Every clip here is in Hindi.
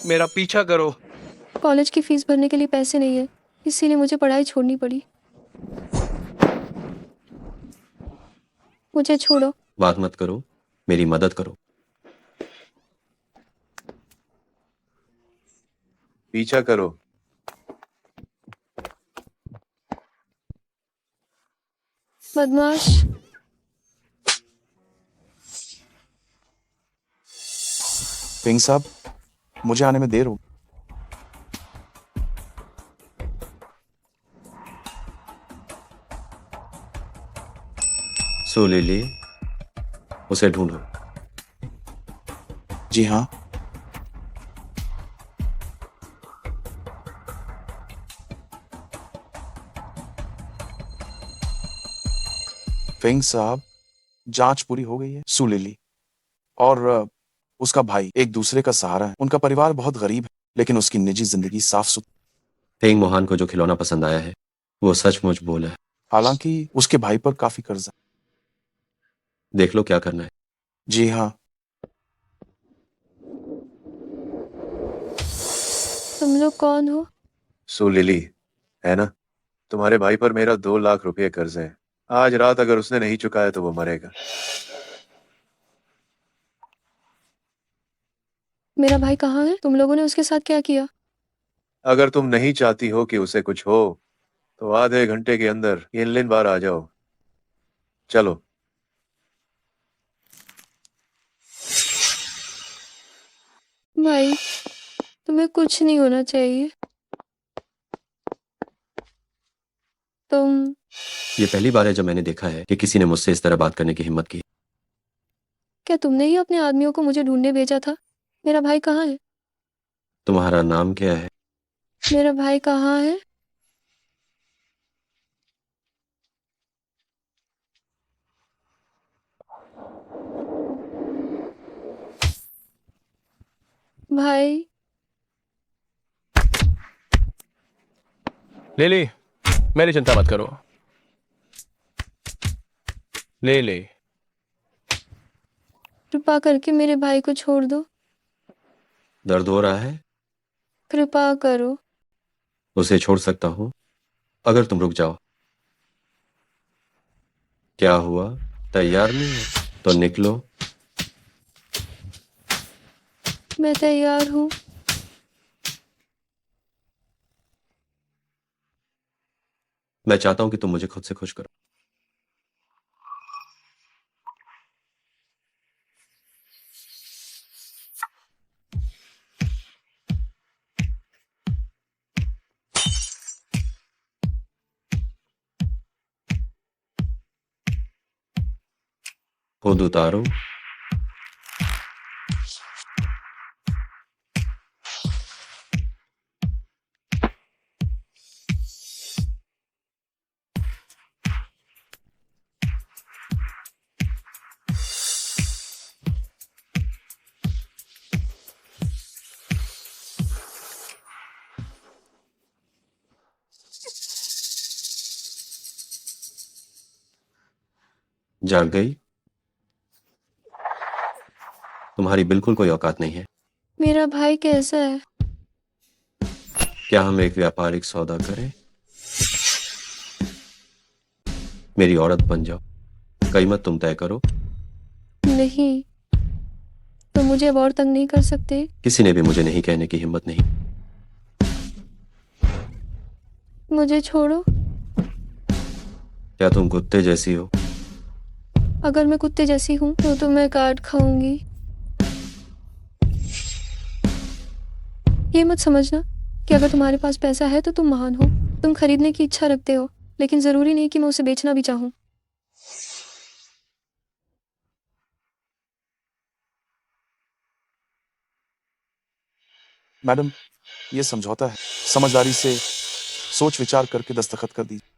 मेरा पीछा करो। कॉलेज की फीस भरने के लिए पैसे नहीं है, इसीलिए मुझे पढ़ाई छोड़नी पड़ी। मुझे छोड़ो। बात मत करो, मेरी मदद करो। पीछा करो। बदमाश। पिंग साहब, मुझे आने में देर हो। सो लिली, उसे ढूंढो। जी हाँ। पिंग साहब, जांच पूरी हो गई है। सू लिली और उसका भाई एक दूसरे का सहारा है। उनका परिवार बहुत गरीब है, लेकिन उसकी निजी जिंदगी साफ सुथरी। फेंग मोहान को जो खिलौना पसंद आया है वो सचमुच बोला है। हालांकि उसके भाई पर काफी कर्जा। देख लो क्या करना है। जी हाँ। तुम लोग कौन हो? सो लिली है ना, तुम्हारे भाई पर मेरा 2 लाख रुपए कर्ज है। आज रात अगर उसने नहीं चुकाया तो वो मरेगा। मेरा भाई कहाँ है? तुम लोगों ने उसके साथ क्या किया? अगर तुम नहीं चाहती हो कि उसे कुछ हो तो आधे घंटे के अंदर इनलिन बार आ जाओ। चलो। भाई, तुम्हें कुछ नहीं होना चाहिए। तुम ये पहली बार है जब मैंने देखा है कि किसी ने मुझसे इस तरह बात करने की हिम्मत की। क्या तुमने ही अपने आदमियों को मुझे ढूंढने भेजा था? मेरा भाई कहाँ है? तुम्हारा नाम क्या है? मेरा भाई कहाँ है? भाई। लिली, मेरी चिंता मत करो। लिली, कृपा करके मेरे भाई को छोड़ दो। दर्द हो रहा है? कृपा करो। उसे छोड़ सकता हूँ अगर तुम रुक जाओ। क्या हुआ, तैयार नहीं हो तो निकलो। मैं तैयार हूँ। मैं चाहता हूं कि तुम मुझे खुद से खुश करो। खुद उतारो। जाग गई? तुम्हारी बिल्कुल कोई औकात नहीं है। मेरा भाई कैसा है? क्या हम एक व्यापारिक सौदा करें? मेरी औरत बन जाओ, कीमत तुम तय करो। नहीं, तुम मुझे अब और तंग नहीं कर सकते। किसी ने भी मुझे नहीं कहने की हिम्मत नहीं। मुझे छोड़ो। क्या तुम कुत्ते जैसी हो? अगर मैं कुत्ते जैसी हूँ तो मैं काट खाऊंगी। ये मत समझना कि अगर तुम्हारे पास पैसा है तो तुम महान हो। तुम खरीदने की इच्छा रखते हो, लेकिन जरूरी नहीं कि मैं उसे बेचना भी चाहूँ। मैडम, ये समझौता है। समझदारी से सोच विचार करके दस्तखत कर दीजिए।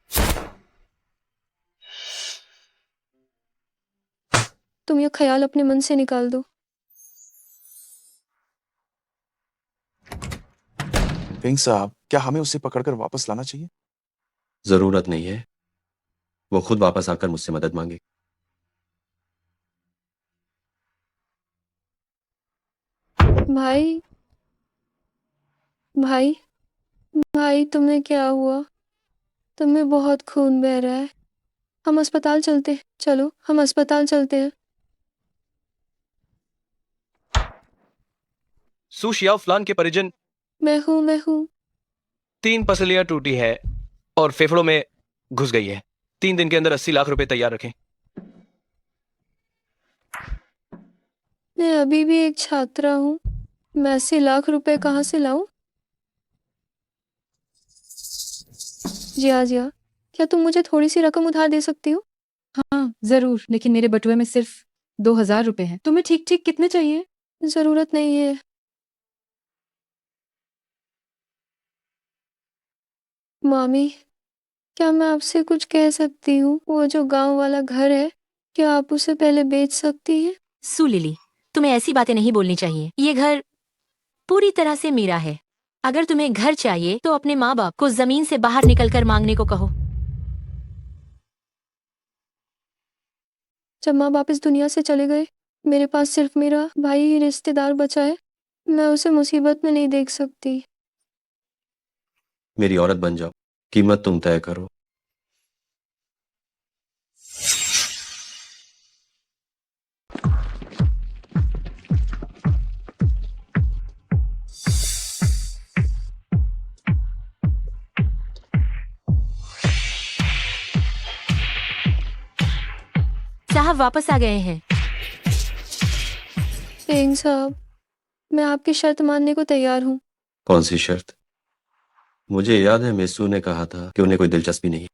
तुम ये ख्याल अपने मन से निकाल दो। पिंग साहब, क्या हमें उसे पकड़कर वापस लाना चाहिए? जरूरत नहीं है, वो खुद वापस आकर मुझसे मदद मांगे। भाई। भाई, भाई तुम्हें क्या हुआ? तुम्हें बहुत खून बह रहा है। हम अस्पताल चलते हैं। चलो, हम अस्पताल चलते हैं। सू शियाओ फ्लान के परिजन। मैं हूँ। 3 पसलियां टूटी है और फेफड़ों में घुस गई है। 3 दिन के अंदर 80 लाख रुपए तैयार रखें। मैं अभी भी एक छात्रा हूँ। मैं 80 लाख रुपए कहाँ से लाऊं? जिया, क्या तुम मुझे थोड़ी सी रकम उधार दे सकती हो? हाँ जरूर, लेकिन मेरे बटुए में सिर्फ 2,000 रुपए हैं। तुम्हें ठीक ठीक कितने चाहिए? जरूरत नहीं है। मामी, क्या मैं आपसे कुछ कह सकती हूँ? वो जो गांव वाला घर है, क्या आप उसे पहले बेच सकती हैं? सू लिली, तुम्हें ऐसी बातें नहीं बोलनी चाहिए। ये घर पूरी तरह से मेरा है। अगर तुम्हें घर चाहिए तो अपने माँ बाप को जमीन से बाहर निकलकर मांगने को कहो। जब माँ बाप इस दुनिया से चले गए, मेरे पास सिर्फ मेरा भाई ही रिश्तेदार बचा है। मैं उसे मुसीबत में नहीं देख सकती। मेरी औरत बन जाओ, कीमत तुम तय करो। साहब वापस आ गए हैं। पेंग साहब, मैं आपकी शर्त मानने को तैयार हूँ। कौन सी शर्त? मुझे याद है मेसू ने कहा था कि उन्हें कोई दिलचस्पी नहीं।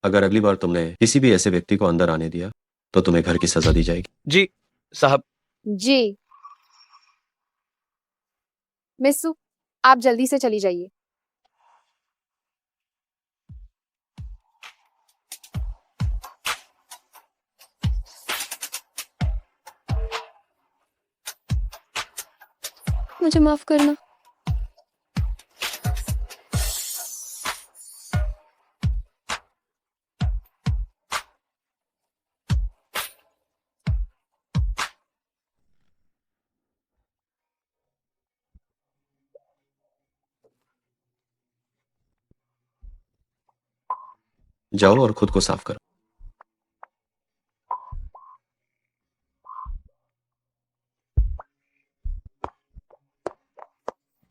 अगर अगली बार तुमने किसी भी ऐसे व्यक्ति को अंदर आने दिया तो तुम्हें घर की सजा दी जाएगी। जी साहब। जी मिस्सू, आप जल्दी से चली जाइए। मुझे माफ करना। जाओ और खुद को साफ करो।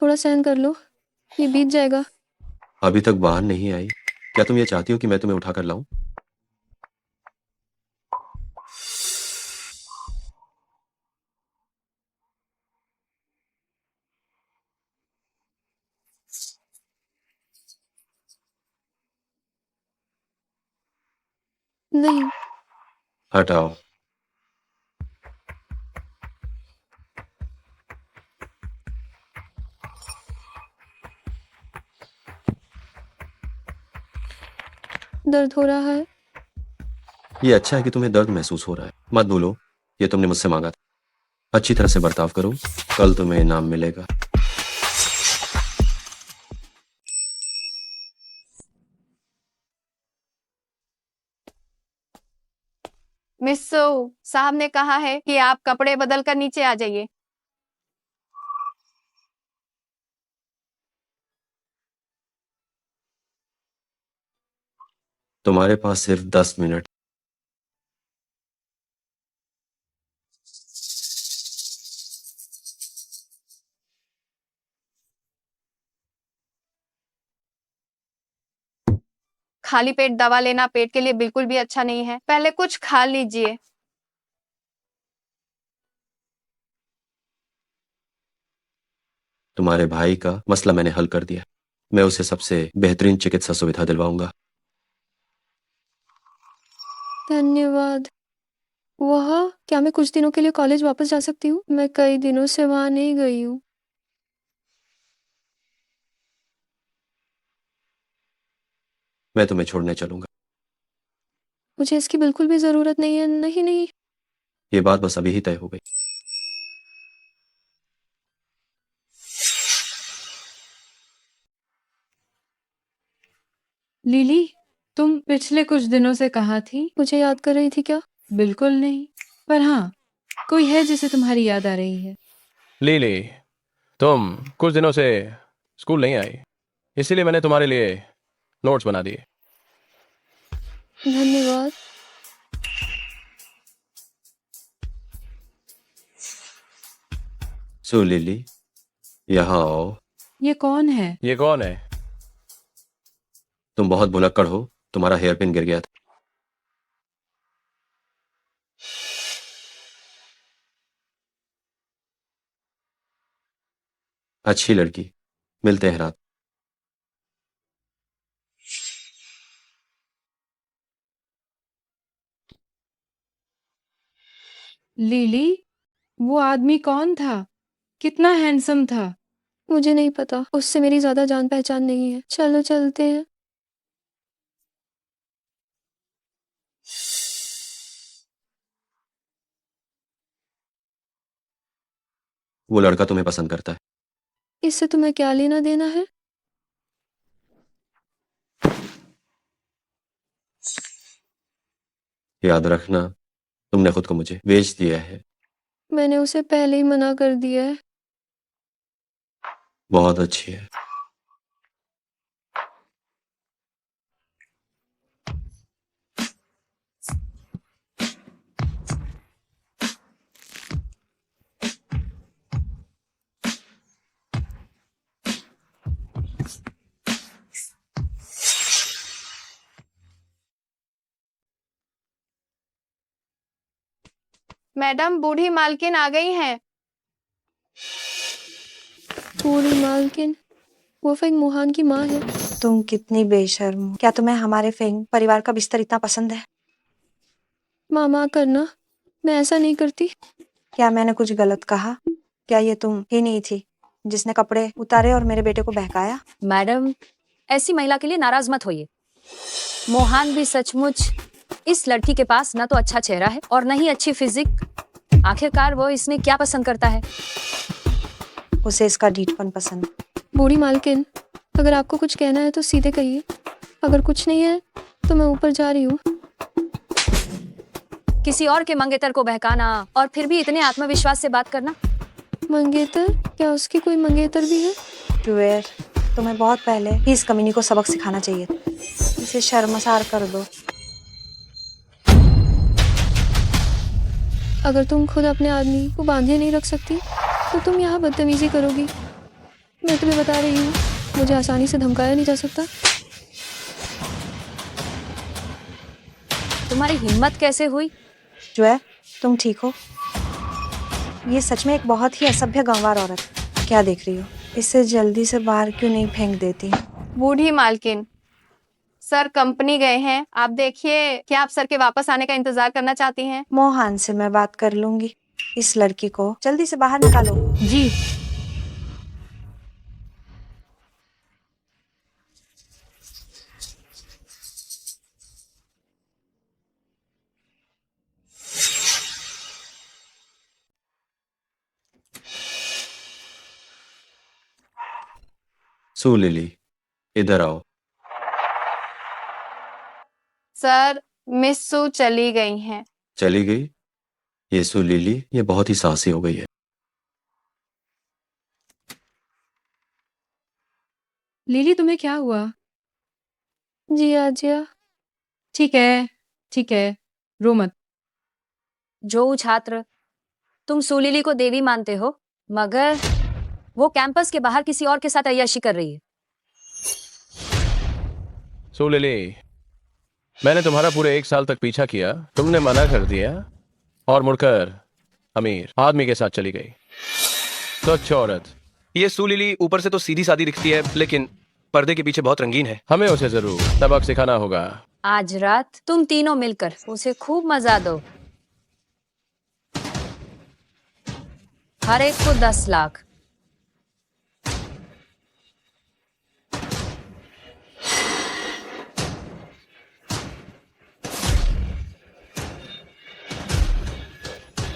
थोड़ा सहन कर लो, ये बीत जाएगा। अभी तक बाहर नहीं आई। क्या तुम ये चाहती हो कि मैं तुम्हें उठाकर लाऊं? नहीं। हटाओ। दर्द हो रहा है। ये अच्छा है कि तुम्हें दर्द महसूस हो रहा है। मत भूलो, ये तुमने मुझसे मांगा था। अच्छी तरह से बर्ताव करो, कल तुम्हें इनाम मिलेगा। मिस्सू, साहब ने कहा है कि आप कपड़े बदल कर नीचे आ जाइए। तुम्हारे पास सिर्फ 10 मिनट। खाली पेट दवा लेना पेट के लिए बिल्कुल भी अच्छा नहीं है। पहले कुछ खा लीजिए। तुम्हारे भाई का मसला मैंने हल कर दिया। मैं उसे सबसे बेहतरीन चिकित्सा सुविधा दिलवाऊंगा। धन्यवाद। वह, क्या मैं कुछ दिनों के लिए कॉलेज वापस जा सकती हूँ? मैं कई दिनों से वहां नहीं गई हूँ। मैं तुम्हें छोड़ने चलूंगा। मुझे इसकी बिल्कुल भी जरूरत नहीं है। नहीं नहीं। ये बात बस अभी ही तय हो गई। लिली, तुम पिछले कुछ दिनों से कहाँ थी? मुझे याद कर रही थी क्या? बिल्कुल नहीं, पर हाँ, कोई है जिसे तुम्हारी याद आ रही है। लीली, तुम कुछ दिनों से स्कूल नहीं आई, इसीलिए मैंने तुम्हारे लिए नोट्स बना दिए। धन्यवाद। सो लिली, यहाँ आओ। ये कौन है? ये कौन है? तुम बहुत भुलक्कड़ हो, तुम्हारा हेयर पिन गिर गया था। अच्छी लड़की, मिलते हैं रात। लिली, वो आदमी कौन था? कितना हैंडसम था। मुझे नहीं पता, उससे मेरी ज्यादा जान पहचान नहीं है। चलो चलते हैं। वो लड़का तुम्हें पसंद करता है। इससे तुम्हें क्या लेना देना है? याद रखना, तुमने खुद को मुझे बेच दिया है। मैंने उसे पहले ही मना कर दिया है। बहुत अच्छी है। मैडम, बूढ़ी मालकिन आ गई हैं। पूरी मालकिन, वो फेंग मोहन की माँ है। तुम कितनी बेशर्म हो। क्या तुम्हें हमारे फेंग परिवार का बिस्तर इतना पसंद है? मामा करना, मैं ऐसा नहीं करती। क्या मैंने कुछ गलत कहा? क्या ये तुम ही नहीं थी जिसने कपड़े उतारे और मेरे बेटे को बहकाया? मैडम, ऐसी महिला के लिए नाराज मत होइए। मोहन भी सचमुच इस लड़की के पास न तो अच्छा चेहरा है और न ही अच्छी फिजिक। आखिरकार वो इसमें क्या पसंद करता है? उसे इसका ढीठपन पसंद। बूढ़ी मालकिन, अगर आपको कुछ कहना है तो सीधे कहिए। अगर कुछ नहीं है तो मैं ऊपर जा रही हूँ। किसी और के मंगेतर को बहकाना और फिर भी इतने आत्मविश्वास से बात करना। मंगेतर? क्या उसकी कोई मंगेतर भी है? जुएर, तुम्हें बहुत पहले ही इस कमीनी को सबक सिखाना चाहिए था। इसे शर्मसार कर दो। अगर तुम खुद अपने आदमी को बांधे नहीं रख सकती तो तुम यहाँ बदतमीजी करोगी। मैं तुम्हें बता रही हूँ, मुझे आसानी से धमकाया नहीं जा सकता। तुम्हारी हिम्मत कैसे हुई? जुएर, तुम ठीक हो? ये सच में एक बहुत ही असभ्य गंवार औरत है। क्या देख रही हो? इसे जल्दी से बाहर क्यों नहीं फेंक देती? बूढ़ी मालकिन, सर कंपनी गए हैं। आप देखिए, क्या आप सर के वापस आने का इंतजार करना चाहती हैं? मोहन से मैं बात कर लूंगी। इस लड़की को जल्दी से बाहर निकालो। जी। सो लिली, इधर आओ। सर, मिस सू चली गई हैं। चली गई? ये सो लिली, ये बहुत ही साहसी हो गई है। लिली, तुम्हें क्या हुआ? जी आजिया। ठीक है, ठीक है, रो मत। जो छात्र, तुम सुलीली को देवी मानते हो, मगर वो कैंपस के बाहर किसी और के साथ अय्याशी कर रही है। सो लिली, मैंने तुम्हारा पूरे 1 साल तक पीछा किया, तुमने मना कर दिया और मुड़कर अमीर आदमी के साथ चली गई। स्वच्छ औरत। ये सुलीली ऊपर से तो सीधी सादी दिखती है, लेकिन पर्दे के पीछे बहुत रंगीन है। हमें उसे जरूर सबक सिखाना होगा। आज रात तुम तीनों मिलकर उसे खूब मजा दो। हर एक को 10 लाख।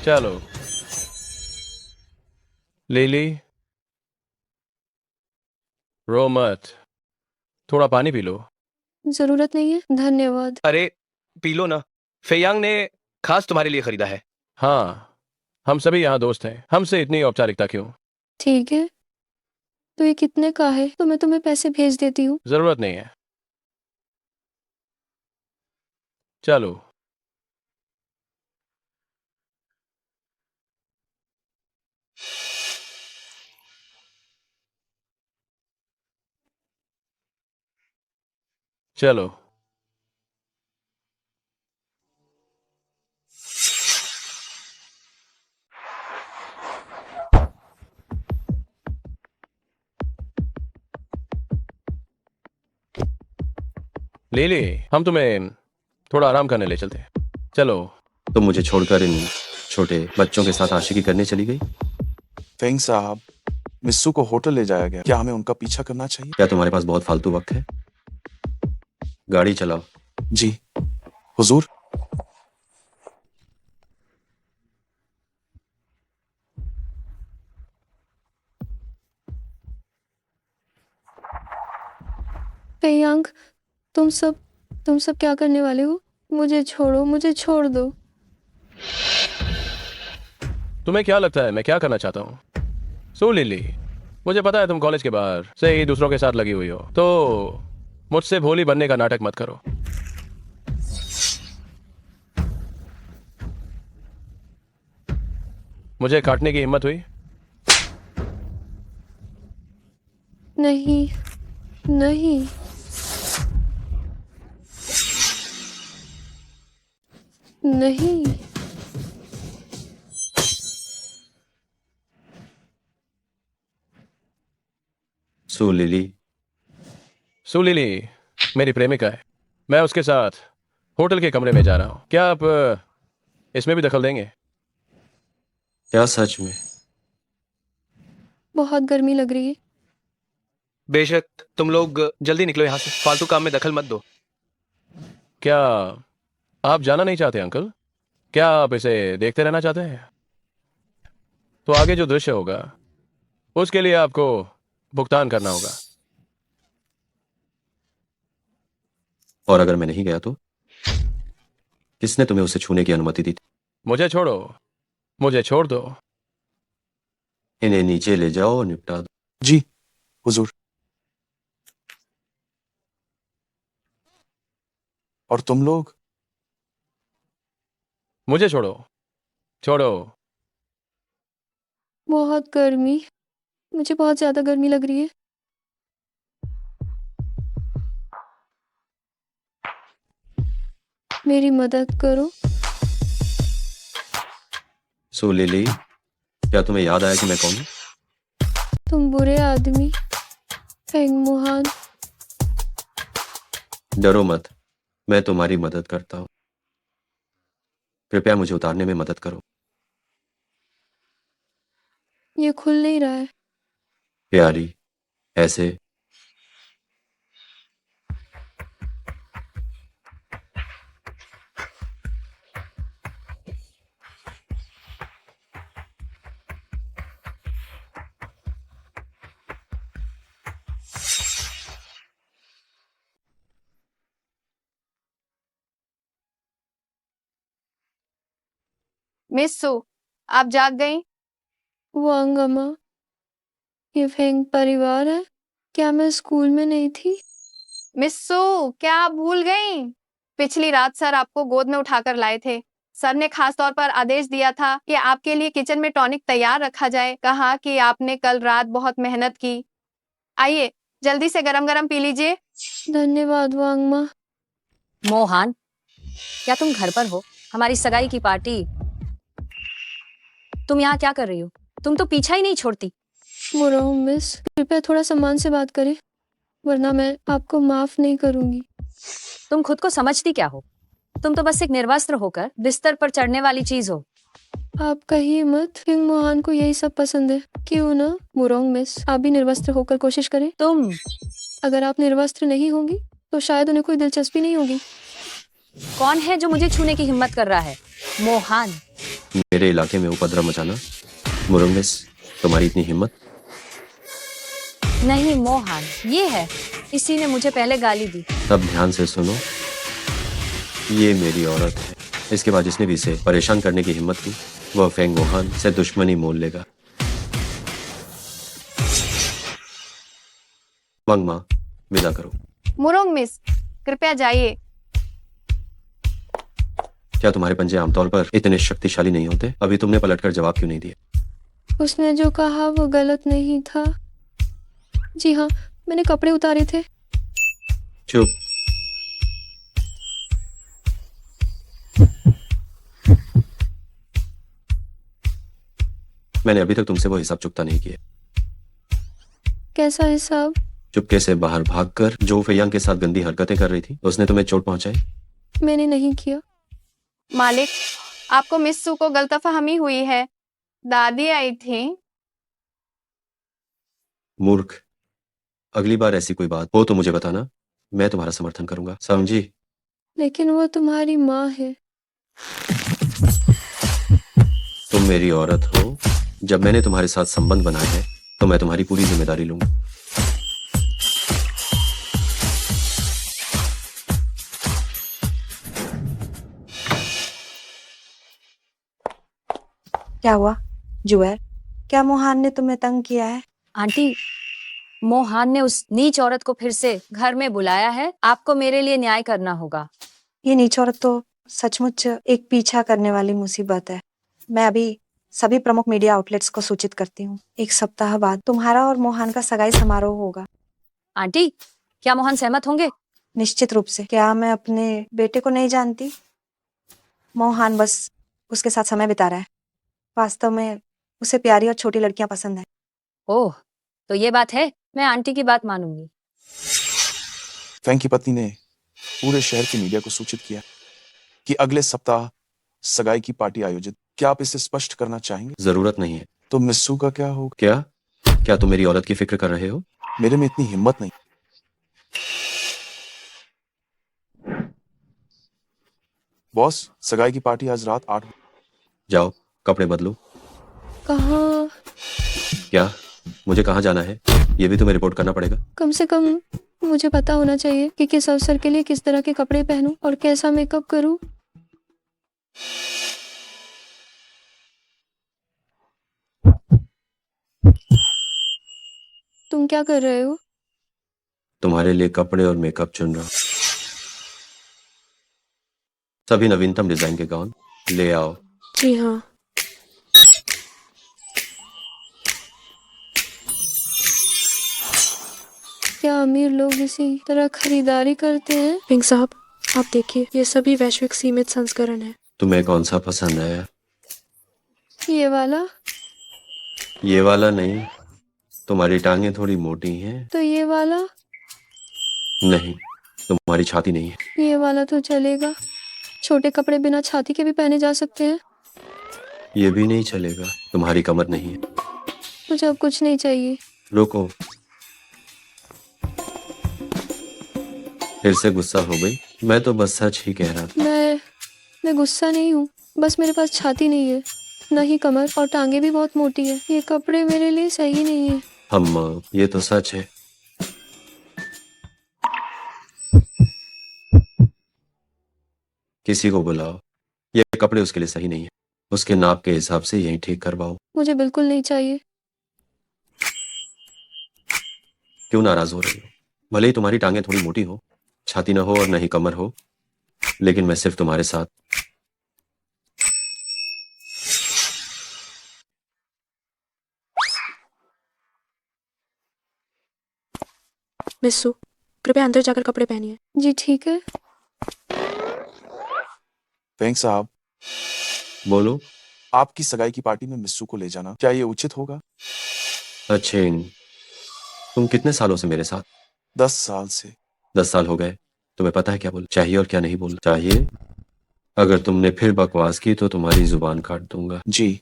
चलो लिली, रो मत, थोड़ा पानी पी लो। जरूरत नहीं है, धन्यवाद। अरे पी लो ना, फेयांग ने खास तुम्हारे लिए खरीदा है। हाँ, हम सभी यहाँ दोस्त हैं, हमसे इतनी औपचारिकता क्यों? ठीक है, तो ये कितने का है? तो मैं तुम्हें पैसे भेज देती हूँ। जरूरत नहीं है। चलो। चलो। लिली, हम तुम्हें थोड़ा आराम करने ले चलते हैं। चलो। तुम मुझे छोड़कर इन छोटे बच्चों के साथ आशिकी करने चली गई। फेंग साहब, मिस्सू को होटल ले जाया गया, क्या हमें उनका पीछा करना चाहिए? क्या तुम्हारे पास बहुत फालतू वक्त है? गाड़ी चलाओ। जी हुजूर। पेयांग, तुम सब क्या करने वाले हो? मुझे छोड़ो, मुझे छोड़ दो। तुम्हें क्या लगता है मैं क्या करना चाहता हूँ? सो लिली, मुझे पता है तुम कॉलेज के बाहर से ही दूसरों के साथ लगी हुई हो, तो मुझसे भोली बनने का नाटक मत करो। मुझे काटने की हिम्मत हुई? नहीं, नहीं। नहीं। सो लिली, सो लिली मेरी प्रेमिका है। मैं उसके साथ होटल के कमरे में जा रहा हूँ। क्या आप इसमें भी दखल देंगे? क्या सच में? बहुत गर्मी लग रही है। बेशक, तुम लोग जल्दी निकलो यहाँ से, फालतू काम में दखल मत दो। क्या आप जाना नहीं चाहते अंकल? क्या आप इसे देखते रहना चाहते हैं? तो आगे जो दृश्य होगा उसके लिए आपको भुगतान करना होगा। और अगर मैं नहीं गया तो? किसने तुम्हें उसे छूने की अनुमति दी थी? मुझे छोड़ो, मुझे छोड़ दो। इन्हें नीचे ले जाओ और निपटा दो। जी हुजूर। और तुम लोग? मुझे छोड़ो, छोड़ो। बहुत गर्मी, मुझे बहुत ज्यादा गर्मी लग रही है। मेरी मदद करो। सो लिली, क्या तुम्हें याद आया कि मैं कौन हूं? तुम बुरे आदमी, फेंग मोहान। डरो मत, मैं तुम्हारी मदद करता हूं। कृपया मुझे उतारने में मदद करो। ये खुल नहीं रहा है। प्यारी, ऐसे। मिस सू, आप जाग गई? वांग अम्मा, ये फेंग परिवार है? क्या मैं स्कूल में नहीं थी? मिस सू, क्या आप भूल गई? पिछली रात सर आपको गोद में उठाकर लाए थे। सर ने खास तौर पर आदेश दिया था कि आपके लिए किचन में टॉनिक तैयार रखा जाए। कहा कि आपने कल रात बहुत मेहनत की। आइए, जल्दी से गरम गरम पी लीजिए। धन्यवाद वांग माँ। मोहन, क्या तुम घर पर हो? हमारी सगाई की पार्टी। तुम यहाँ क्या कर रही हो? तुम तो पीछा ही नहीं छोड़ती। मुराऊ मिस, कृपया थोड़ा सम्मान से बात करें, वरना मैं आपको माफ नहीं करूंगी। तुम खुद को समझती क्या हो? तुम तो बस एक निर्वस्त्र होकर बिस्तर पर चढ़ने वाली चीज हो। आप कहिए मत, फेंग मोहान को यही सब पसंद है। क्यों ना मुराऊ मिस, आप भी निर्वस्त्र होकर कोशिश करें। तुम अगर आप निर्वस्त्र नहीं होंगी तो शायद उन्हें कोई दिलचस्पी नहीं होगी। कौन है जो मुझे छूने की हिम्मत कर रहा है? मोहन। मेरे इलाके में उपद्रव मचाना? मुरुंग मिस, तुम्हारी इतनी हिम्मत? नहीं मोहन, ये है। इसी ने मुझे पहले गाली दी। अब ध्यान से सुनो, ये मेरी औरत है। इसके बाद जिसने भी इसे परेशान करने की हिम्मत की, वह फेंग मोहान से दुश्मनी मोल लेगा। मंगमा विदा करो। मुरोंग मिस, कृपया जाइए। क्या तुम्हारे पंजे आमतौर पर इतने शक्तिशाली नहीं होते? अभी तुमने पलटकर जवाब क्यों नहीं दिया? उसने जो कहा वो गलत नहीं था। जी हाँ, मैंने कपड़े उतारे थे। चुप। मैंने अभी तक तुमसे वो हिसाब चुकता नहीं किया। कैसा हिसाब? चुपके से बाहर भागकर जो फेयांग के साथ गंदी हरकतें कर रही थी, उसने तुम्हें चोट पहुंचाई। मैंने नहीं किया। मालिक, आपको मिस सू को गलतफहमी हुई है। दादी आई थी। मूर्ख। अगली बार ऐसी कोई बात हो तो मुझे बताना, मैं तुम्हारा समर्थन करूंगा, समझी? लेकिन वो तुम्हारी माँ है। तुम मेरी औरत हो। जब मैंने तुम्हारे साथ संबंध बनाए हैं तो मैं तुम्हारी पूरी जिम्मेदारी लूंगा। क्या हुआ जुएर? क्या मोहन ने तुम्हें तंग किया है? आंटी, मोहन ने उस नीच औरत को फिर से घर में बुलाया है। आपको मेरे लिए न्याय करना होगा। ये नीच औरत तो सचमुच एक पीछा करने वाली मुसीबत है। मैं अभी सभी प्रमुख मीडिया आउटलेट्स को सूचित करती हूँ। 1 सप्ताह बाद तुम्हारा और मोहन का सगाई समारोह होगा। आंटी, क्या मोहन सहमत होंगे? निश्चित रूप से। क्या मैं अपने बेटे को नहीं जानती? मोहन बस उसके साथ समय बिता रहा है। वास्तव में उसे प्यारी और छोटी लड़कियां पसंद है। ओह, तो ये बात है। मैं आंटी की बात मानूंगी। फेंग की पत्नी ने पूरे शहर की मीडिया को सूचित किया कि अगले सप्ताह सगाई की पार्टी आयोजित। क्या आप इसे स्पष्ट करना चाहेंगे? जरूरत नहीं है। तो मिस्सू का क्या होगा? क्या तुम मेरी औरत की फिक्र कर रहे हो? मेरे में इतनी हिम्मत नहीं। बॉस, सगाई की पार्टी आज रात 8 जाओ कपड़े बदलो। कहाँ? क्या मुझे कहाँ जाना है ये भी तुम्हें रिपोर्ट करना पड़ेगा? कम से कम मुझे पता होना चाहिए कि किस अवसर के लिए किस तरह के कपड़े पहनूं और कैसा मेकअप करूं। तुम क्या कर रहे हो? तुम्हारे लिए कपड़े और मेकअप चुन रहा हूं। सभी नवीनतम डिजाइन के गाउन ले आओ। जी हाँ। क्या अमीर लोग इसी तरह खरीदारी करते हैं? पिंक साहब, आप देखिए, ये सभी वैश्विक सीमित संस्करण है। तुम्हें कौन सा पसंद आया? ये वाला? ये वाला नहीं, तुम्हारी टांगें थोड़ी मोटी हैं। तो ये वाला? नहीं, तुम्हारी छाती नहीं है। ये वाला तो चलेगा। छोटे कपड़े बिना छाती के भी पहने जा सकते हैं। ये भी नहीं चलेगा, तुम्हारी कमर नहीं है। मुझे अब कुछ नहीं चाहिए। रुको, फिर से गुस्सा हो गई? मैं तो बस सच ही कह रहा था। मैं गुस्सा नहीं हूँ। बस मेरे पास छाती नहीं है, न ही कमर, और टांगे भी बहुत मोटी है। ये कपड़े मेरे लिए सही नहीं है। हम ये तो सच है। किसी को बुलाओ, ये कपड़े उसके लिए सही नहीं है। उसके नाप के हिसाब से यही ठीक करवाओ। मुझे बिल्कुल नहीं चाहिए। क्यों नाराज हो रही हो? भले ही तुम्हारी टांगें थोड़ी मोटी हो, छाती ना हो और न ही कमर हो, लेकिन मैं सिर्फ तुम्हारे साथ। मिस्सू, कृपया अंदर जाकर कपड़े पहनिए। जी ठीक है। फेंग साहब, बोलो। आपकी सगाई की पार्टी में मिस्सू को ले जाना, क्या ये उचित होगा? अच्छे, तुम कितने सालों से मेरे साथ? 10 साल से। 10 साल हो गए। तुम्हें पता है क्या बोल चाहिए और क्या नहीं बोलना चाहिए? अगर तुमने फिर बकवास की तो तुम्हारी जुबान काट दूंगा। जी।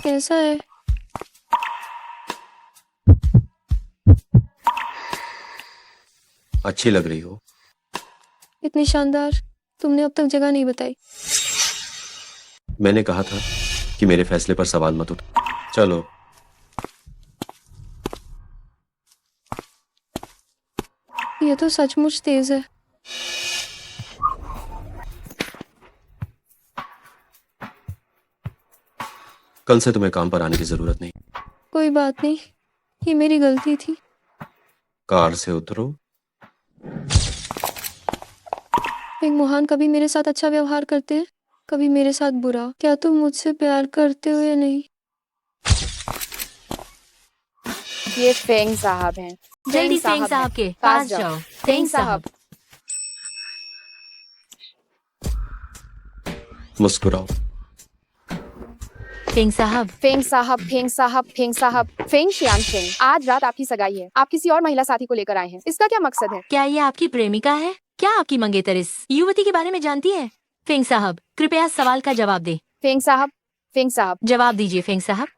कैसा है? अच्छी लग रही हो। इतनी शानदार तुमने अब तक जगह नहीं बताई। मैंने कहा था कि मेरे फैसले पर सवाल मत उठा। चलो। ये तो सचमुच तेज है। कल से तुम्हें काम पर आने की जरूरत नहीं। कोई बात नहीं, ये मेरी गलती थी। कार से उतरो। फेंग मोहान कभी मेरे साथ अच्छा व्यवहार करते हैं, कभी मेरे साथ बुरा। क्या तुम मुझसे प्यार करते हो या नहीं? ये फेंग साहब हैं। जल्दी फेंग साहब के पास जाओ। फेंग साहब। मुस्कुराओ। फेंग साहब। फेंग साहब, फेंग साहब, फेंग साहब। फेंग शियानफेंग, आज रात आपकी सगाई है। आप किसी और महिला साथी को लेकर आए हैं। इसका क्या मकसद है? क्या ये आपकी प्रेमिका है? क्या आपकी मंगेतर इस युवती के बारे में जानती है? फेंग साहब, कृपया सवाल का जवाब दे। फेंग साहब, फेंग साहब, जवाब दीजिए फेंग साहब।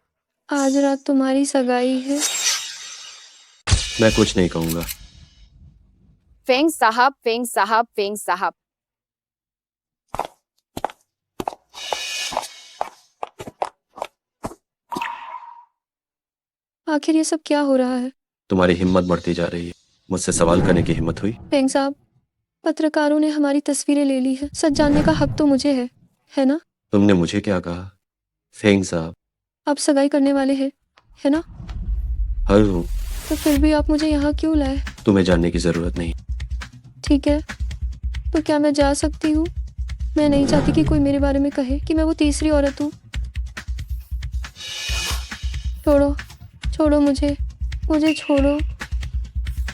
आज रात तुम्हारी सगाई है। मैं कुछ नहीं कहूंगा। फेंग साहब, फेंग साहब, फेंग साहब। आखिर ये सब क्या हो रहा है? तुम्हारी हिम्मत बढ़ती जा रही है। मुझसे सवाल करने की हिम्मत हुई? फेंग साहब, पत्रकारों ने हमारी तस्वीरें ले ली है। सच जानने का हक तो मुझे है ना? तुमने मुझे क्या कहा? फेंग साहब। आप सगाई करने वाले हैं, है ना? हर हूँ। तो फिर भी आप मुझे यहाँ क्यों लाए? तुम्हें जानने की जरूरत नहीं। ठीक है, तो क्या मैं जा सकती हूँ? मैं नहीं चाहती कि कोई मेरे बारे में कहे कि मैं वो तीसरी औरत हूँ। छोड़ो, छोड़ो मुझे छोड़ो,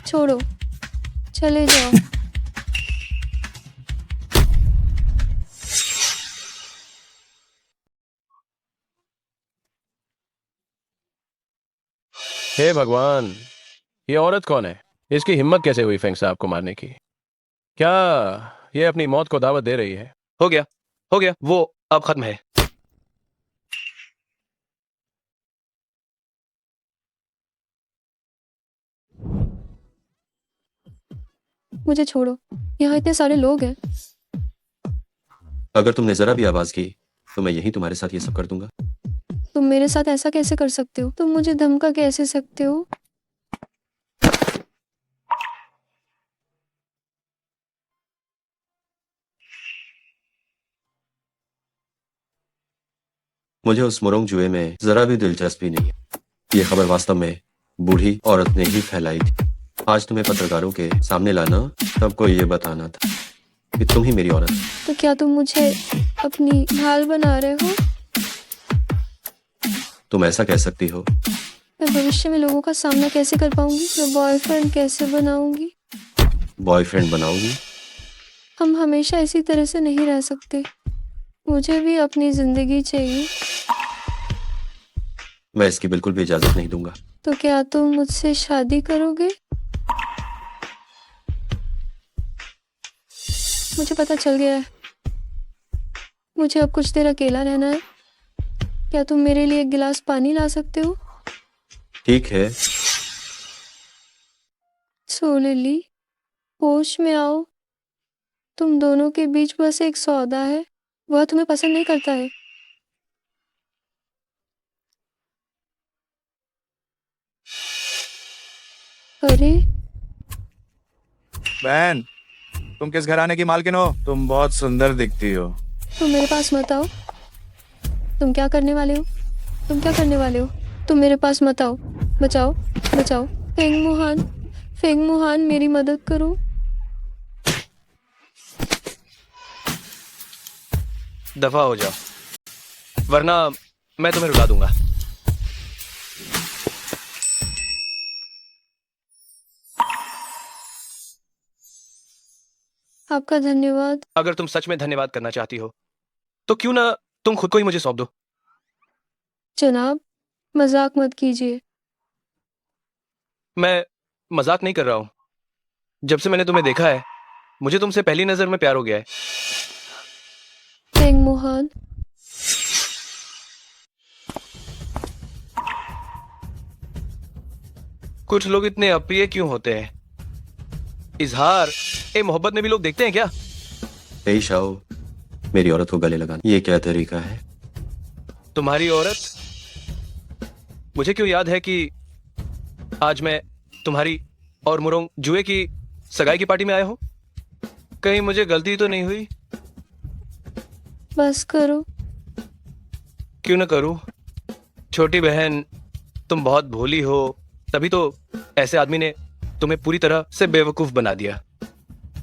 छोड़ो, चले जाओ। हे भगवान, ये औरत कौन है? इसकी हिम्मत कैसे हुई फेंग साहब को मारने की? क्या ये अपनी मौत को दावत दे रही है? हो गया, वो अब खत्म है। मुझे छोड़ो, यहाँ इतने सारे लोग हैं। अगर तुमने जरा भी आवाज की तो मैं यहीं तुम्हारे साथ ये सब कर दूंगा। तुम मेरे साथ ऐसा कैसे कर सकते हो? तुम मुझे धमका कैसे सकते हो? मुझे उस मुरंग जुए में जरा भी दिलचस्पी नहीं है। ये खबर वास्तव में बूढ़ी औरत ने ही फैलाई थी। आज तुम्हें पत्रकारों के सामने लाना, सबको ये बताना था कि तुम ही मेरी औरत। तो क्या तुम मुझे अपनी ढाल बना रहे हो? तुम ऐसा कह सकती हो। मैं भविष्य में लोगों का सामना कैसे कर पाऊंगी? मैं बॉयफ्रेंड कैसे बनाऊंगी? बॉयफ्रेंड बनाओगी? हम हमेशा इसी तरह से नहीं रह सकते। मुझे भी अपनी जिंदगी चाहिए। मैं इसकी बिल्कुल भी इजाजत नहीं दूंगा। तो क्या तुम मुझसे शादी करोगे? मुझे पता चल गया है, मुझे अब कुछ देर अकेला रहना है। क्या तुम मेरे लिए एक गिलास पानी ला सकते हो? ठीक है। सो लिली, होश में आओ। तुम दोनों के बीच बस एक सौदा है, वह तुम्हें पसंद नहीं करता है। अरे बहन, तुम किस घराने की मालकिन हो? तुम बहुत सुंदर दिखती हो। तुम मेरे पास मत आओ। तुम क्या करने वाले हो? तुम क्या करने वाले हो? तुम मेरे पास मत आओ। बचाओ, बचाओ। फेंग मोहान, मेरी मदद करो। दफा हो जाओ, वरना मैं तुम्हें रुला दूंगा। आपका धन्यवाद। अगर तुम सच में धन्यवाद करना चाहती हो तो क्यों ना तुम खुद को ही मुझे सौंप दो। जनाब, मजाक मत कीजिए। मैं मजाक नहीं कर रहा हूं। जब से मैंने तुम्हें देखा है, मुझे तुमसे पहली नजर में प्यार हो गया है। फेंग मोहान, कुछ लोग इतने अप्रिय क्यों होते हैं? इजहार ए मोहब्बत में भी लोग देखते हैं क्या? पेश आओ, मेरी औरत को गले लगाना। ये क्या तरीका है? तुम्हारी औरत? मुझे क्यों याद है कि आज मैं तुम्हारी और मुरोंग जुए की सगाई की पार्टी में आया हूं? कहीं मुझे गलती तो नहीं हुई? बस करो। क्यों ना करूं? छोटी बहन, तुम बहुत भोली हो, तभी तो ऐसे आदमी ने तुम्हें पूरी तरह से बेवकूफ बना दिया।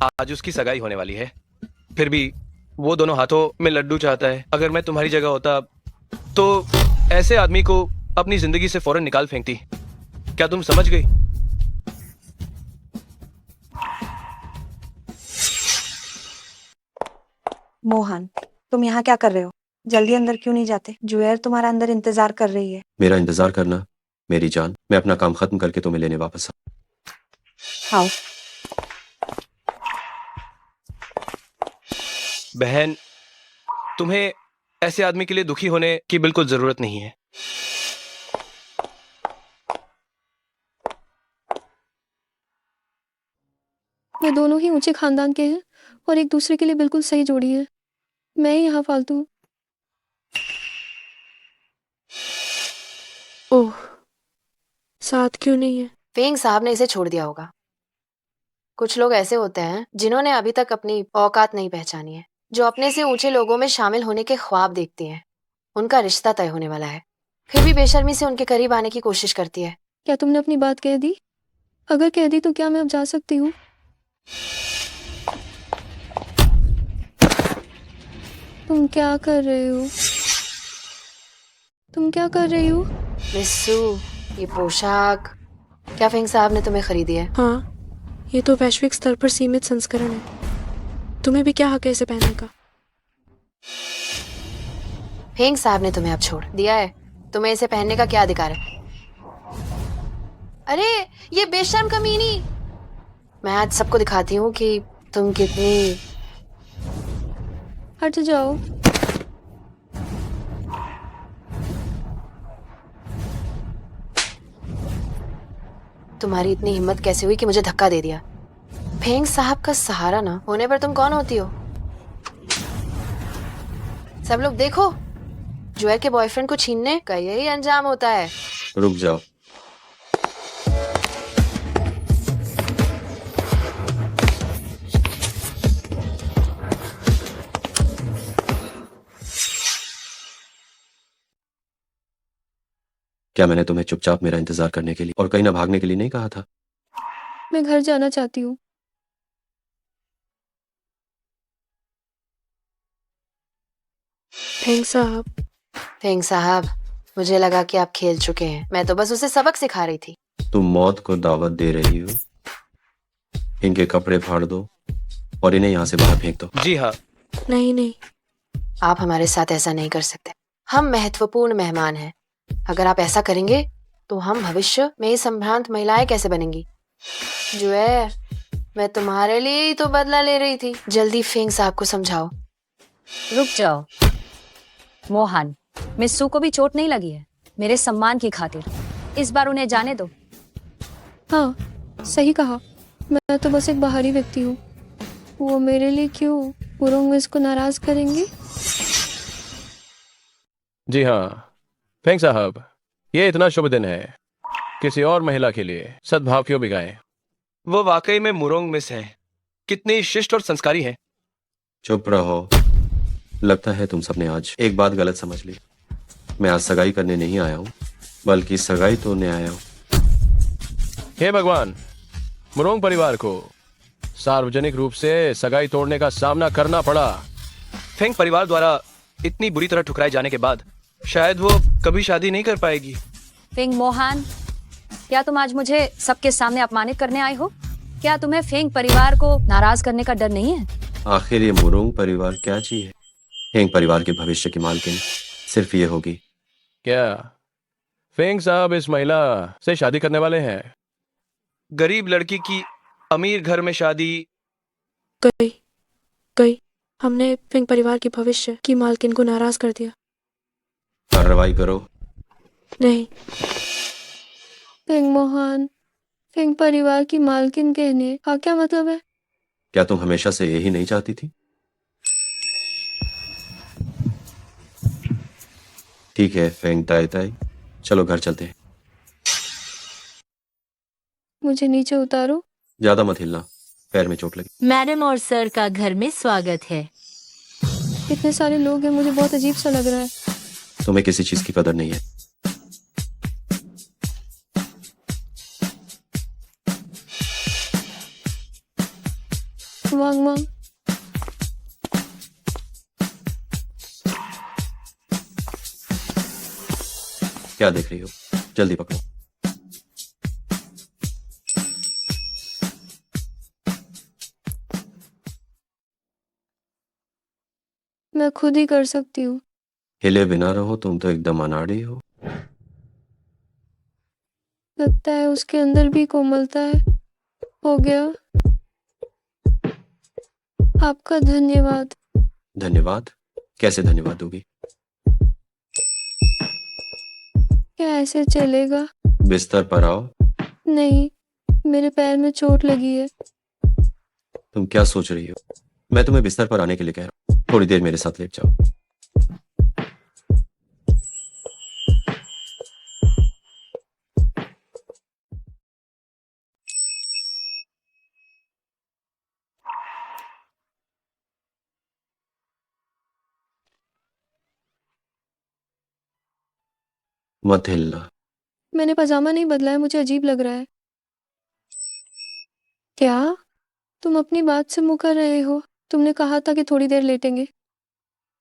आज उसकी सगाई होने वाली है, फिर भी वो दोनों हाथों में लड्डू चाहता है। अगर मैं तुम्हारी जगह होता तो ऐसे आदमी को अपनी जिंदगी से फौरन निकाल फेंकती। क्या तुम समझ गई? मोहन, तुम यहाँ क्या कर रहे हो? जल्दी अंदर क्यों नहीं जाते? जुएर तुम्हारा अंदर इंतजार कर रही है। मेरा इंतजार करना मेरी जान। मैं अपना काम खत्म करके तुम्हें लेने वापस आओ। बहन, तुम्हें ऐसे आदमी के लिए दुखी होने की बिल्कुल जरूरत नहीं है। वे दोनों ही ऊंचे खानदान के हैं और एक दूसरे के लिए बिल्कुल सही जोड़ी है। मैं ही यहाँ फालतू हूँ। ओह, साथ क्यों नहीं है? फेंग साहब ने इसे छोड़ दिया होगा। कुछ लोग ऐसे होते हैं जिन्होंने अभी तक अपनी औकात नहीं पहचानी है, जो अपने से ऊंचे लोगों में शामिल होने के ख्वाब देखती हैं। उनका रिश्ता तय होने वाला है, फिर भी बेशर्मी से उनके करीब आने की कोशिश करती है। क्या तुमने अपनी बात कह दी? अगर कह दी तो क्या मैं अब जा सकती हूँ? तुम क्या कर रहे हो? तुम क्या कर रही हो? मिस्सू, ये पोशाक क्या फेंग साहब ने तुम्हें खरीदी है? हाँ, ये तो वैश्विक स्तर पर सीमित संस्करण है। तुम्हें भी क्या हक है इसे पहनने का? फेंग साहब ने तुम्हें अब छोड़ दिया है, तुम्हें इसे पहनने का क्या अधिकार है? अरे ये बेशर्म कमीनी, मैं आज सबको दिखाती हूँ कि तुम कितनी। हट जाओ। तुम्हारी इतनी हिम्मत कैसे हुई कि मुझे धक्का दे दिया? फेंग साहब का सहारा ना होने पर तुम कौन होती हो? सब लोग देखो, जोए के बॉयफ्रेंड को छीनने का यही अंजाम होता है। रुक जाओ। क्या मैंने तुम्हें चुपचाप मेरा इंतजार करने के लिए और कहीं ना भागने के लिए नहीं कहा था? मैं घर जाना चाहती हूँ। फेंग साहब, मुझे लगा कि आप खेल चुके हैं। मैं तो बस उसे सबक सिखा रही थी। तुम मौत को दावत दे रही हो? इनके कपड़े फाड़ दो और इन्हें यहाँ से बाहर फेंक दो। जी हाँ। नहीं, आप हमारे साथ ऐसा नहीं कर सकते। हम महत्वपूर्ण मेहमान हैं। अगर आप ऐसा करेंगे तो हम भविष्य में ही संभ्रांत महिलाएं कैसे बनेंगी? जो है, मैं तुम्हारे लिए ही तो बदला ले रही थी। जल्दी फेंग साहब को समझाओ। रुक जाओ मोहन, मिस्सू को भी चोट नहीं लगी है। मेरे सम्मान की खातिर इस बार उन्हें जाने दो। हाँ, सही कहा। मैं तो बस एक बाहरी व्यक्ति हूँ। वो मेरे लिए क्यों मुरोंग इसको नाराज करेंगे? जी हाँ फेंग साहब, ये इतना शुभ दिन है, किसी और महिला के लिए सद्भाव क्यों बिगाएं? वो वाकई में मुरोंग मिस है, कितनी शिष्ट और संस्कारी है। चुप रहो। लगता है तुम सबने आज एक बात गलत समझ ली। मैं आज सगाई करने नहीं आया हूँ, बल्कि सगाई तोड़ने आया हूँ। हे भगवान, मुरोंग परिवार को सार्वजनिक रूप से सगाई तोड़ने का सामना करना पड़ा। फेंग परिवार द्वारा इतनी बुरी तरह ठुकराए जाने के बाद शायद वो कभी शादी नहीं कर पाएगी। फेंग मोहन, क्या तुम आज मुझे सबके सामने अपमानित करने आए हो? क्या तुम्हें फेंग परिवार को नाराज करने का डर नहीं है? आखिर ये मुरोंग परिवार क्या चीज है? फेंग परिवार के भविष्य की मालकिन सिर्फ ये होगी। क्या फेंग साहब इस महिला से शादी करने वाले हैं? गरीब लड़की की अमीर घर में शादी। गई। हमने फेंग परिवार के भविष्य की मालकिन को नाराज कर दिया। कार्रवाई करो। नहीं। फेंग मोहन, फेंग परिवार की मालकिन कहने का क्या मतलब है? क्या तुम हमेशा से यही नहीं चाहती थी? ठीक है फेंग ताई ताई, चलो घर चलते हैं। मुझे नीचे उतारो। ज्यादा मत हिलना, पैर में चोट लगी। मैडम और सर का घर में स्वागत है। इतने सारे लोग हैं, मुझे बहुत अजीब सा लग रहा है। तुम्हें किसी चीज की कदर नहीं है। वांग मांग। क्या देख रही हो? जल्दी पकड़ो। मैं खुद ही कर सकती हूँ। हिले बिना रहो, तुम तो एकदम अनाड़ी हो। लगता है उसके अंदर भी कोमलता है। हो गया। आपका धन्यवाद। धन्यवाद? कैसे धन्यवाद दोगी? क्या ऐसे चलेगा? बिस्तर पर आओ। नहीं, मेरे पैर में चोट लगी है। तुम क्या सोच रही हो? मैं तुम्हें बिस्तर पर आने के लिए कह रहा हूँ। थोड़ी देर मेरे साथ लेट जाओ। मत हिलना। मैंने पजामा नहीं बदला है, मुझे अजीब लग रहा है। क्या तुम अपनी बात से मुकर रहे हो? तुमने कहा था कि थोड़ी देर लेटेंगे।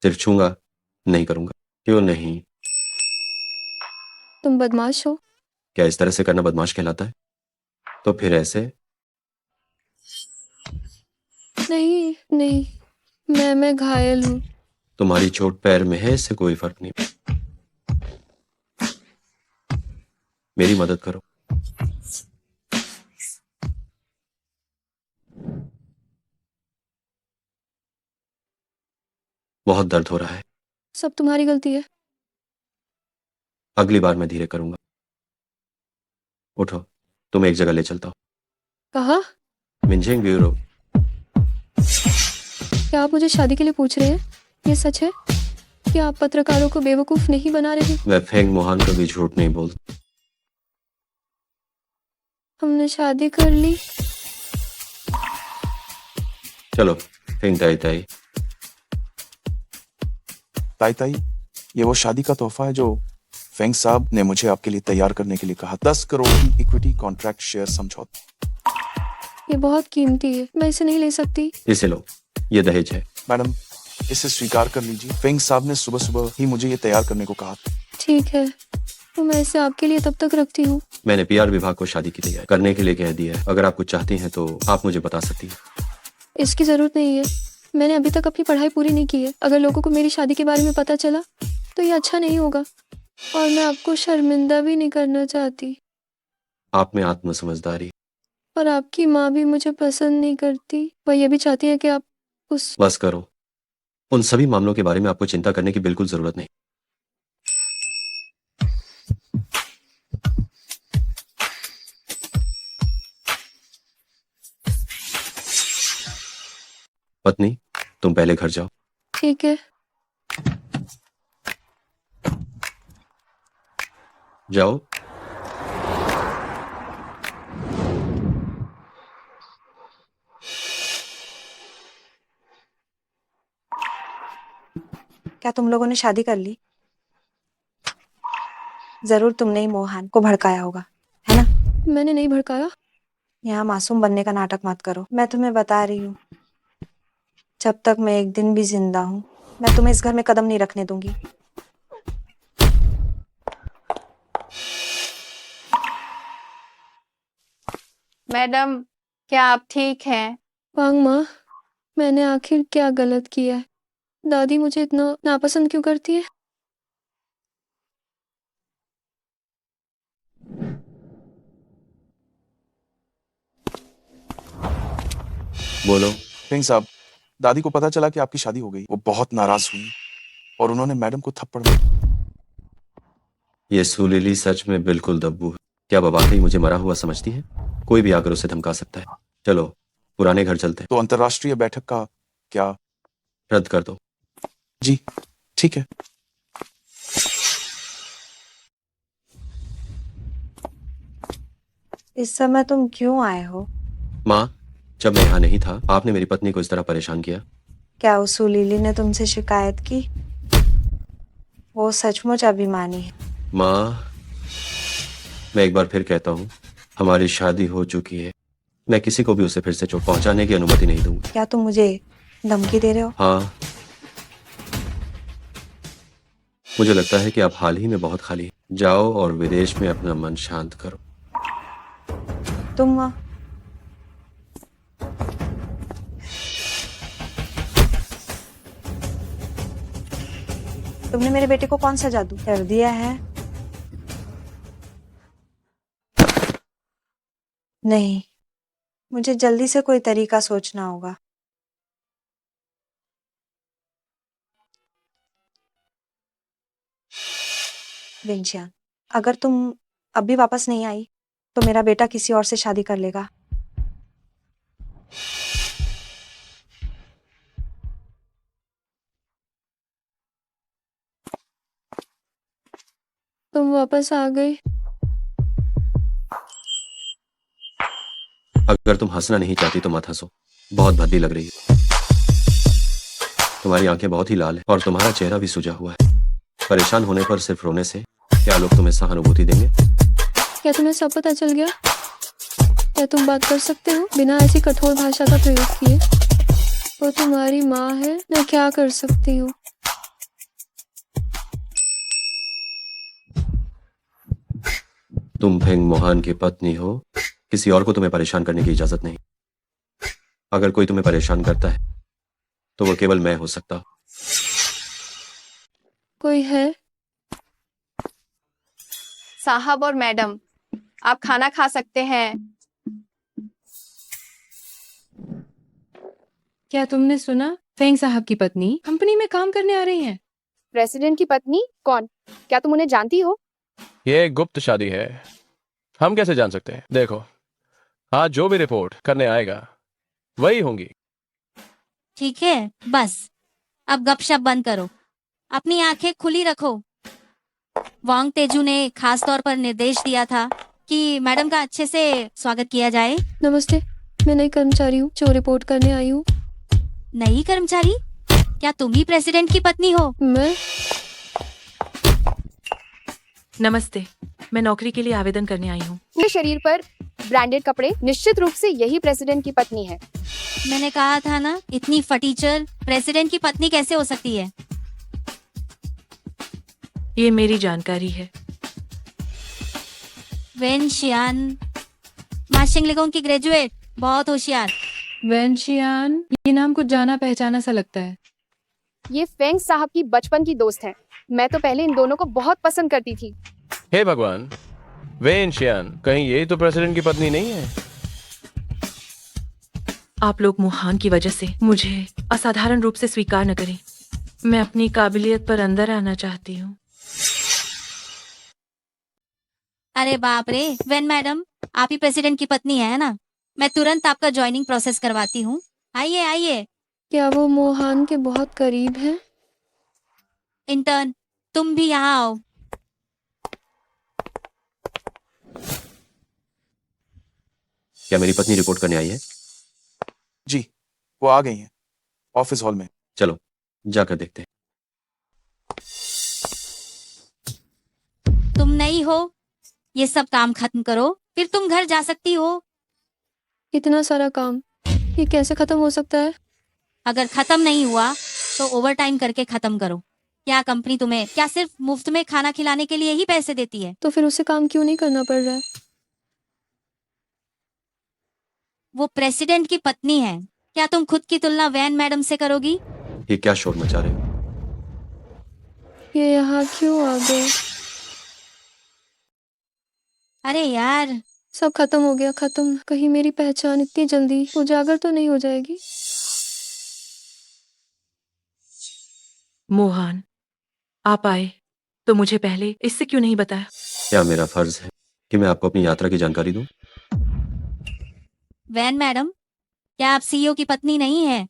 सिर्फ छूंगा, नहीं करूंगा। क्यों नहीं? तुम बदमाश हो। क्या इस तरह से करना बदमाश कहलाता है? तो फिर ऐसे? नहीं नहीं, मैं घायल हूँ। तुम्हारी चोट पैर में है, इससे कोई फर्क नहीं। मेरी मदद करो। बहुत दर्द हो रहा है। सब तुम्हारी गलती है। अगली बार मैं धीरे करूंगा। उठो, तुम्हें एक जगह ले चलता हूँ। कहा? मिंजिंग ब्यूरो। क्या आप मुझे शादी के लिए पूछ रहे हैं? ये सच है? क्या आप पत्रकारों को बेवकूफ नहीं बना रहे? मैं फेंग मोहन कभी झूठ नहीं बोलता। हमने शादी कर ली। चलो, फेंग ताई ताई। ताई ताई, ये वो शादी का तोहफा है जो फेंग साहब ने मुझे आपके लिए तैयार करने के लिए कहा। 10 करोड़ की इक्विटी कॉन्ट्रैक्ट शेयर समझौता। ये बहुत कीमती है, मैं इसे नहीं ले सकती। इसे लो, ये दहेज है। मैडम, इसे स्वीकार कर लीजिए। फेंग साहब ने सुबह सुबह ही मुझे ये तैयार करने को कहा था। ठीक है, तो मैं इसे आपके लिए तब तक रखती हूँ। मैंने पीआर विभाग को शादी की तैयारी करने के लिए कह दिया है। अगर आप कुछ चाहती हैं तो आप मुझे बता सकती हैं। इसकी जरूरत नहीं है। मैंने अभी तक अपनी पढ़ाई पूरी नहीं की है। अगर लोगों को मेरी शादी के बारे में पता चला तो ये अच्छा नहीं होगा, और मैं आपको शर्मिंदा भी नहीं करना चाहती। आप में आत्म समझदारी। और आपकी माँ भी मुझे पसंद नहीं करती। वह ये भी चाहती है कि आप उस बस करो। उन सभी मामलों के बारे में आपको चिंता करने की बिल्कुल जरूरत नहीं। पत्नी, तुम पहले घर जाओ। ठीक है। जाओ। क्या तुम लोगों ने शादी कर ली? जरूर तुमने ही मोहन को भड़काया होगा, है ना? मैंने नहीं भड़काया। यहाँ मासूम बनने का नाटक मत करो। मैं तुम्हें बता रही हूँ, जब तक मैं एक दिन भी जिंदा हूँ, मैं तुम्हें इस घर में कदम नहीं रखने दूंगी। मैडम, क्या आप ठीक हैं? वांग माँ, मैंने आखिर क्या गलत किया है? दादी मुझे इतना नापसंद क्यों करती है? बोलो। फेंग साहब, दादी को पता चला कि आपकी शादी हो गई। वो बहुत नाराज हुई और उन्होंने मैडम को थप्पड़ मारा। ये सुलीली सच में बिल्कुल दब्बू है। क्या वह वाकई मुझे मरा हुआ समझती है? कोई भी आकर उसे धमका सकता है। चलो, पुराने घर चलते हैं। तो अंतर्राष्ट्रीय बैठक का क्या? रद्द कर दो। जी, ठीक है। इस समय तुम क्यों आए हो? माँ, जब मैं यहाँ नहीं था, आपने मेरी पत्नी को इस तरह परेशान किया। क्या उस सुलीली ने तुमसे शिकायत की? वो सचमुच अभिमानी है। माँ, मैं एक बार फिर कहता हूँ, हमारी शादी हो चुकी है। मैं किसी को भी उसे फिर से चोट पहुंचाने की अनुमति नहीं दूंगा। क्या तुम मुझे धमकी दे रहे हो? हाँ, मुझे लगता है कि आप हाल ही में बहुत खाली हैं। जाओ और विदेश में अपना मन शांत करो। तुम तुमने मेरे बेटे को कौन सा जादू कर दिया है? नहीं, मुझे जल्दी से कोई तरीका सोचना होगा। विंशियान, अगर तुम अभी वापस नहीं आई तो मेरा बेटा किसी और से शादी कर लेगा। तुम वापस आ गई। अगर तुम हंसना नहीं चाहती तो मत हंसो, बहुत भद्दी लग रही है। तुम्हारी आंखें बहुत ही लाल है और तुम्हारा चेहरा भी सूजा हुआ है। परेशान होने पर सिर्फ रोने से क्या लोग तुम्हें सहानुभूति देंगे? क्या तुम्हें सब पता चल गया? क्या तुम बात कर सकते हो बिना ऐसी कठोर भाषा का प्रयोग किए? वो तुम्हारी माँ है, मैं क्या कर सकती हूँ? तुम फेंग मोहान की पत्नी हो, किसी और को तुम्हें परेशान करने की इजाजत नहीं। अगर कोई तुम्हें परेशान करता है तो वो केवल मैं हो सकता। कोई है? साहब और मैडम, आप खाना खा सकते हैं। क्या तुमने सुना? फेंग साहब की पत्नी कंपनी में काम करने आ रही हैं। प्रेसिडेंट की पत्नी? कौन? क्या तुम उन्हें जानती हो? ये एक गुप्त शादी है, हम कैसे जान सकते हैं? देखो, आज जो भी रिपोर्ट करने आएगा वही होंगी। ठीक है, बस अब गपशप बंद करो, अपनी आंखें खुली रखो। वांग तेजू ने खास तौर पर निर्देश दिया था कि मैडम का अच्छे से स्वागत किया जाए। नमस्ते, मैं नई कर्मचारी हूँ जो रिपोर्ट करने आई हूँ। नई कर्मचारी? क्या तुम ही प्रेसिडेंट की पत्नी हो? मैं? नमस्ते, मैं नौकरी के लिए आवेदन करने आई हूँ। पूरे शरीर पर ब्रांडेड कपड़े, निश्चित रूप से यही प्रेसिडेंट की पत्नी है। मैंने कहा था ना, इतनी फटीचर प्रेसिडेंट की पत्नी कैसे हो सकती है? ये मेरी जानकारी है। वेन शियान, माशिंगलिगोंग की ग्रेजुएट, बहुत होशियार। वेनशियान, ये नाम कुछ जाना पहचाना सा लगता है। ये फेंग साहब की बचपन की दोस्त है। मैं तो पहले इन दोनों को बहुत पसंद करती थी। हे भगवान, वेन शियान, कहीं यही तो प्रेसिडेंट की पत्नी नहीं है? आप लोग मुहान की वजह से मुझे असाधारण रूप से स्वीकार न करें। मैं अपनी काबिलियत पर अंदर आना चाहती हूँ। अरे बाप रे, वेन मैडम, आप ही प्रेसिडेंट की पत्नी है ना? मैं तुरंत आपका ज्वाइनिंग प्रोसेस करवाती हूँ। आइए आइए। क्या वो मोहान के बहुत करीब है? इंटर्न, तुम भी यहाँ आओ। क्या मेरी पत्नी रिपोर्ट करने आई है? जी, वो आ गई हैं ऑफिस हॉल में। चलो जाकर देखते हैं। तुम नहीं हो, ये सब काम खत्म करो, फिर तुम घर जा सकती हो। इतना सारा काम, ये कैसे खत्म हो सकता है? अगर खत्म नहीं हुआ तो ओवर टाइम करके खत्म करो। क्या कंपनी तुम्हें क्या सिर्फ मुफ्त में खाना खिलाने के लिए ही पैसे देती है? तो फिर उसे काम क्यों नहीं करना पड़ रहा है? वो प्रेसिडेंट की पत्नी है। क्या तुम खुद की तुलना वैन मैडम से करोगी? ये क्या शोर मचा रहे हो? ये यहाँ क्यों आ गए? अरे यार, सब खत्म हो गया, खत्म। कहीं मेरी पहचान इतनी जल्दी उजागर तो नहीं हो जाएगी? मोहन, आप आए तो मुझे पहले इससे क्यों नहीं बताया? क्या मेरा फर्ज है कि मैं आपको अपनी यात्रा की जानकारी दूं? वैन मैडम, क्या आप सीईओ की पत्नी नहीं है?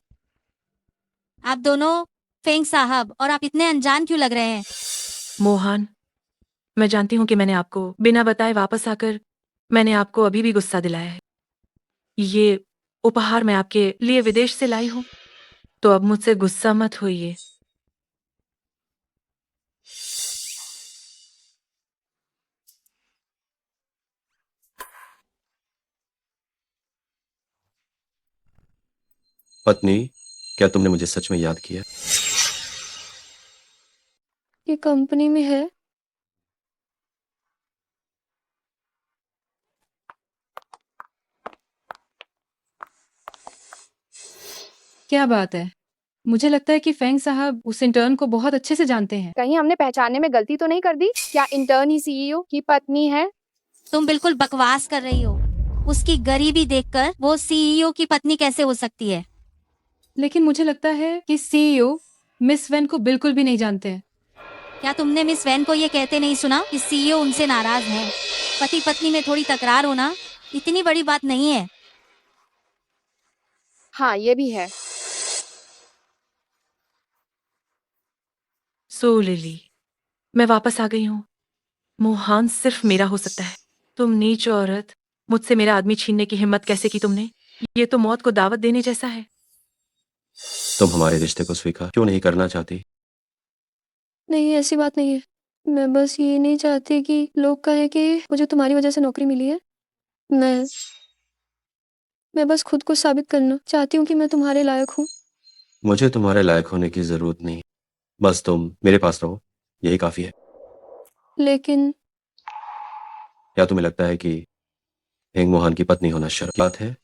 आप दोनों फेंग साहब, और आप इतने अनजान क्यों लग रहे हैं? मोहन, मैं जानती हूँ कि मैंने आपको बिना बताए वापस आकर मैंने आपको अभी भी गुस्सा दिलाया है। ये उपहार मैं आपके लिए विदेश से लाई हूँ, तो अब मुझसे गुस्सा मत होइए। पत्नी, क्या तुमने मुझे सच में याद किया? ये कंपनी में है। क्या बात है? मुझे लगता है कि फेंग साहब उस इंटर्न को बहुत अच्छे से जानते हैं। कहीं हमने पहचानने में गलती तो नहीं कर दी? क्या इंटर्न ही सीईओ की पत्नी है? तुम बिल्कुल बकवास कर रही हो। उसकी गरीबी देखकर वो सीईओ की पत्नी कैसे हो सकती है? लेकिन मुझे लगता है कि सीईओ मिस वेन को बिल्कुल भी नहीं जानते हैं। क्या तुमने मिस वैन को ये कहते नहीं सुना कि सीईओ उनसे नाराज है? पति पत्नी में थोड़ी तकरार होना इतनी बड़ी बात नहीं है। हाँ, ये भी है। सो लिली, मैं वापस आ गई हूँ। मोहान सिर्फ मेरा हो सकता है। तुम नीच औरत, मुझसे मेरा आदमी छीनने की हिम्मत कैसे की तुमने? ये तो मौत को दावत देने जैसा है। तुम हमारे रिश्ते को स्वीकार क्यों नहीं करना चाहती? नहीं, ऐसी बात नहीं है। मैं बस ये नहीं चाहती कि लोग कहें कि मुझे तुम्हारी वजह से नौकरी मिली है। मैं बस खुद को साबित करना चाहती हूँ कि मैं तुम्हारे लायक हूँ। मुझे तुम्हारे लायक होने की जरूरत नहीं, बस तुम मेरे पास रहो, यही काफी है। लेकिन क्या तुम्हें लगता है कि हेंग मोहन की पत्नी होना शर्म की बात है?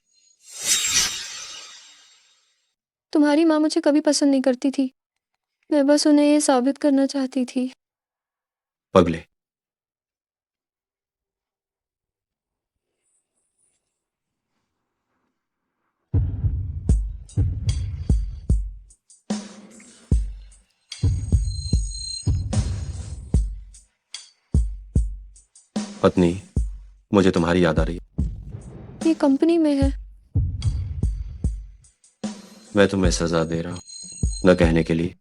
तुम्हारी माँ मुझे कभी पसंद नहीं करती थी। मैं बस उन्हें ये साबित करना चाहती थी। पगले, पत्नी, मुझे तुम्हारी याद आ रही है। ये कंपनी में है। मैं तुम्हें सजा दे रहा हूँ, न कहने के लिए।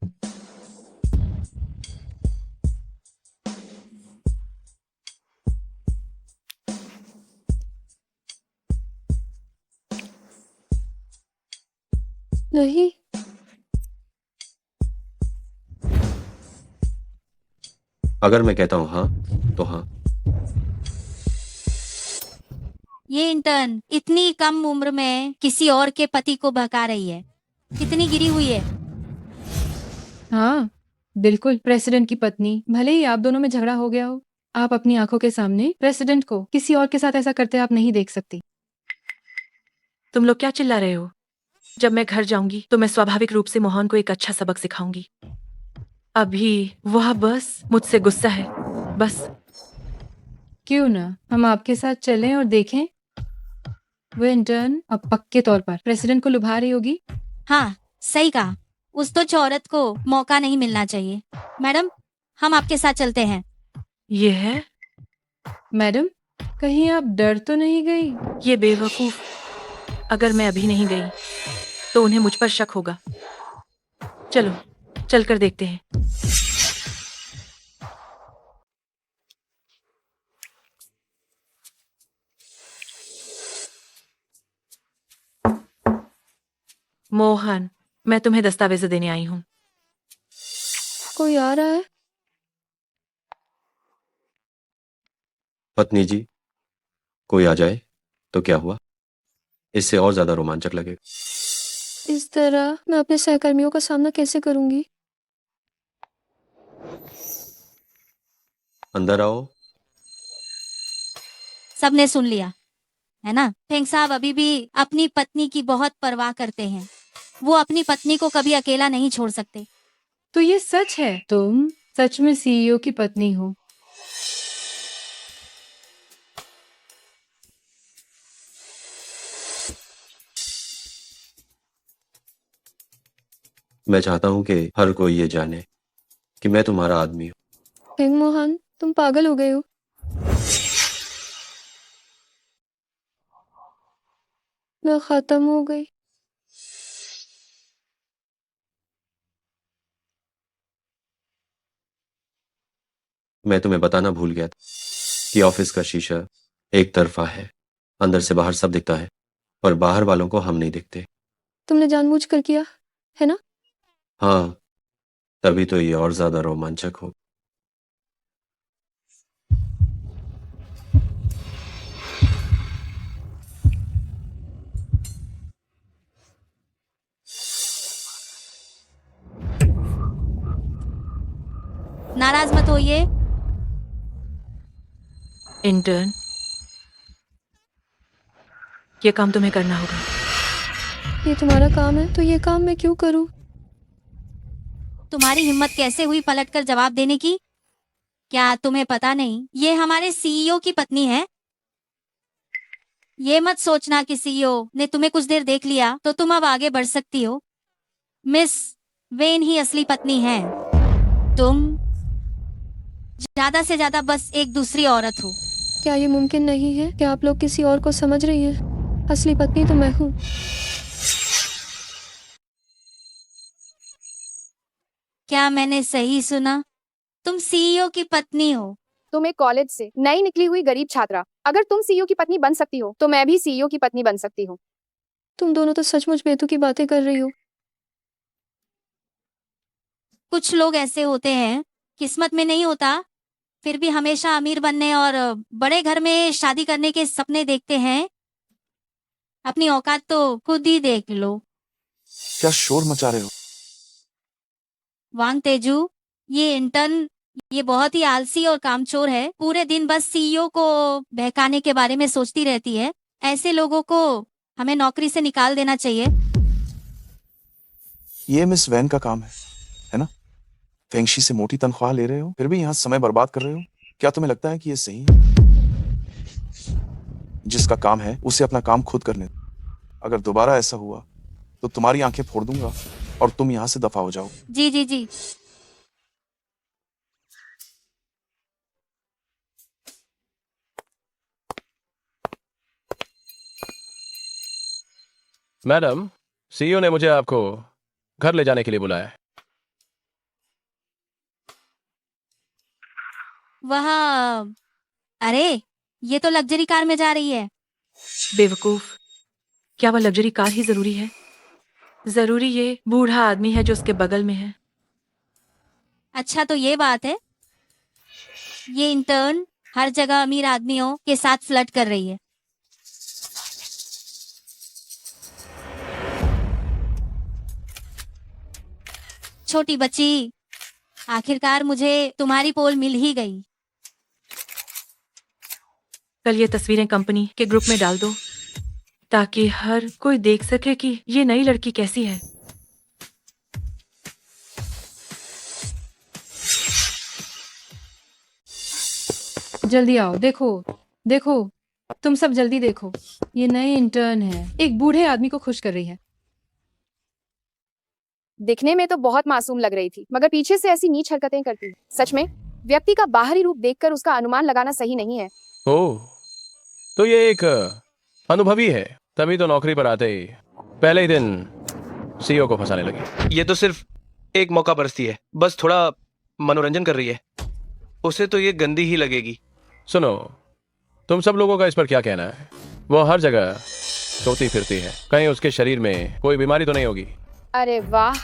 नहीं, अगर मैं कहता हूँ हाँ, तो हाँ। ये इंटर्न इतनी कम उम्र में किसी और के पति को बहका रही है। कितनी गिरी हुई है। हाँ, बिल्कुल। प्रेसिडेंट की पत्नी, भले ही आप दोनों में झगड़ा हो गया हो, आप अपनी आंखों के सामने प्रेसिडेंट को किसी और के साथ ऐसा करते आप नहीं देख सकती। तुम लोग क्या चिल्ला रहे हो? जब मैं घर जाऊंगी तो मैं स्वाभाविक रूप से मोहन को एक अच्छा सबक सिखाऊंगी। अभी वह बस मुझसे गुस्सा है, बस। क्यों ना हम आपके साथ चलें और देखें? वो इंटर्न अब पक्के तौर पर प्रेसिडेंट को लुभा रही होगी। हाँ, सही कहा। उस तो औरत को मौका नहीं मिलना चाहिए। मैडम, हम आपके साथ चलते हैं। ये है? मैडम, कहीं आप डर तो नहीं गई? ये बेवकूफ, अगर मैं अभी नहीं गई तो उन्हें मुझ पर शक होगा। चलो, चलकर देखते हैं। मोहन, मैं तुम्हें दस्तावेज देने आई हूँ। कोई आ रहा है? पत्नी जी, कोई आ जाए तो क्या हुआ? इससे और ज्यादा रोमांचक लगेगा। इस तरह मैं अपने सहकर्मियों का सामना कैसे करूंगी? अंदर आओ। सबने सुन लिया, है ना? फेंग साहब अभी भी अपनी पत्नी की बहुत परवाह करते हैं। वो अपनी पत्नी को कभी अकेला नहीं छोड़ सकते। तो ये सच है, तुम सच में सीईओ की पत्नी हो? मैं चाहता हूं कि हर कोई ये जाने कि मैं तुम्हारा आदमी हूं। हेंग मोहन, तुम पागल हो गए हो। मैं खत्म हो गई। मैं तुम्हें बताना भूल गया था कि ऑफिस का शीशा एक तरफा है। अंदर से बाहर सब दिखता है और बाहर वालों को हम नहीं दिखते। तुमने जानबूझकर किया, है ना? हाँ, तभी तो ये और ज्यादा रोमांचक हो। नाराज मत होइए। इंटर्न, ये काम तुम्हें करना होगा। ये तुम्हारा काम है तो ये काम मैं क्यों करूं? तुम्हारी हिम्मत कैसे हुई पलटकर जवाब देने की? क्या तुम्हें पता नहीं ये हमारे सीईओ की पत्नी है? ये मत सोचना कि सीईओ ने तुम्हें कुछ देर देख लिया तो तुम अब आगे बढ़ सकती हो। मिस वेन ही असली पत्नी है। तुम ज्यादा से ज्यादा बस एक दूसरी औरत हो। क्या ये मुमकिन नहीं है कि आप लोग किसी और को समझ रही हैं? असली पत्नी तो मैं हूँ। क्या मैंने सही सुना? तुम सीईओ की पत्नी हो? तुम एक कॉलेज से नई निकली हुई गरीब छात्रा, अगर तुम सीईओ की पत्नी बन सकती हो तो मैं भी सीईओ की पत्नी बन सकती हूँ। तुम दोनों तो सचमुच बेतुकी बातें कर रही हो। कुछ लोग ऐसे होते हैं, किस्मत में नहीं होता, फिर भी हमेशा अमीर बनने और बड़े घर में शादी करने के सपने देखते हैं। अपनी औकात तो खुद ही देख लो। क्या शोर मचा रहे हो? वांग तेजू, ये इंटर्न ये बहुत ही आलसी और कामचोर है। पूरे दिन बस सीईओ को बहकाने के बारे में सोचती रहती है। ऐसे लोगों को हमें नौकरी से निकाल देना चाहिए। ये मिस वैन का काम है ना? फेंगशी से मोटी तनख्वाह ले रहे हो, फिर भी यहाँ समय बर्बाद कर रहे हो। क्या तुम्हें लगता है कि ये सही है? जिसका काम है उसे अपना काम खुद करने दो। अगर दोबारा ऐसा हुआ तो तुम्हारी आंखें फोड़ दूंगा और तुम यहाँ से दफा हो जाओ। जी जी जी। मैडम, सीईओ ने मुझे आपको घर ले जाने के लिए बुलाया है। वह अरे, ये तो लग्जरी कार में जा रही है। बेवकूफ, क्या वह लग्जरी कार ही जरूरी है? जरूरी ये बूढ़ा आदमी है जो उसके बगल में है। अच्छा तो ये बात है। ये इंटर्न हर जगह अमीर आदमियों के साथ फ्लर्ट कर रही है। छोटी बच्ची, आखिरकार मुझे तुम्हारी पोल मिल ही गई। कल ये तस्वीरें कंपनी के ग्रुप में डाल दो ताकि हर कोई देख सके कि ये नई लड़की कैसी है। जल्दी आओ, देखो देखो, तुम सब जल्दी देखो। ये नई इंटर्न है, एक बूढ़े आदमी को खुश कर रही है। दिखने में तो बहुत मासूम लग रही थी, मगर पीछे से ऐसी नीच हरकतें करती है। सच में व्यक्ति का बाहरी रूप देखकर उसका अनुमान लगाना सही नहीं है। ओह, तो ये एक अनुभवी है, तभी तो नौकरी पर आते ही पहले ही दिन सीईओ को फंसाने लगी। ये तो सिर्फ एक मौका परस्ती है, बस थोड़ा मनोरंजन कर रही है। उसे तो ये गंदी ही लगेगी। सुनो, तुम सब लोगों का इस पर क्या कहना है? वो हर जगह सोती फिरती है, कहीं उसके शरीर में कोई बीमारी तो नहीं होगी? अरे वाह,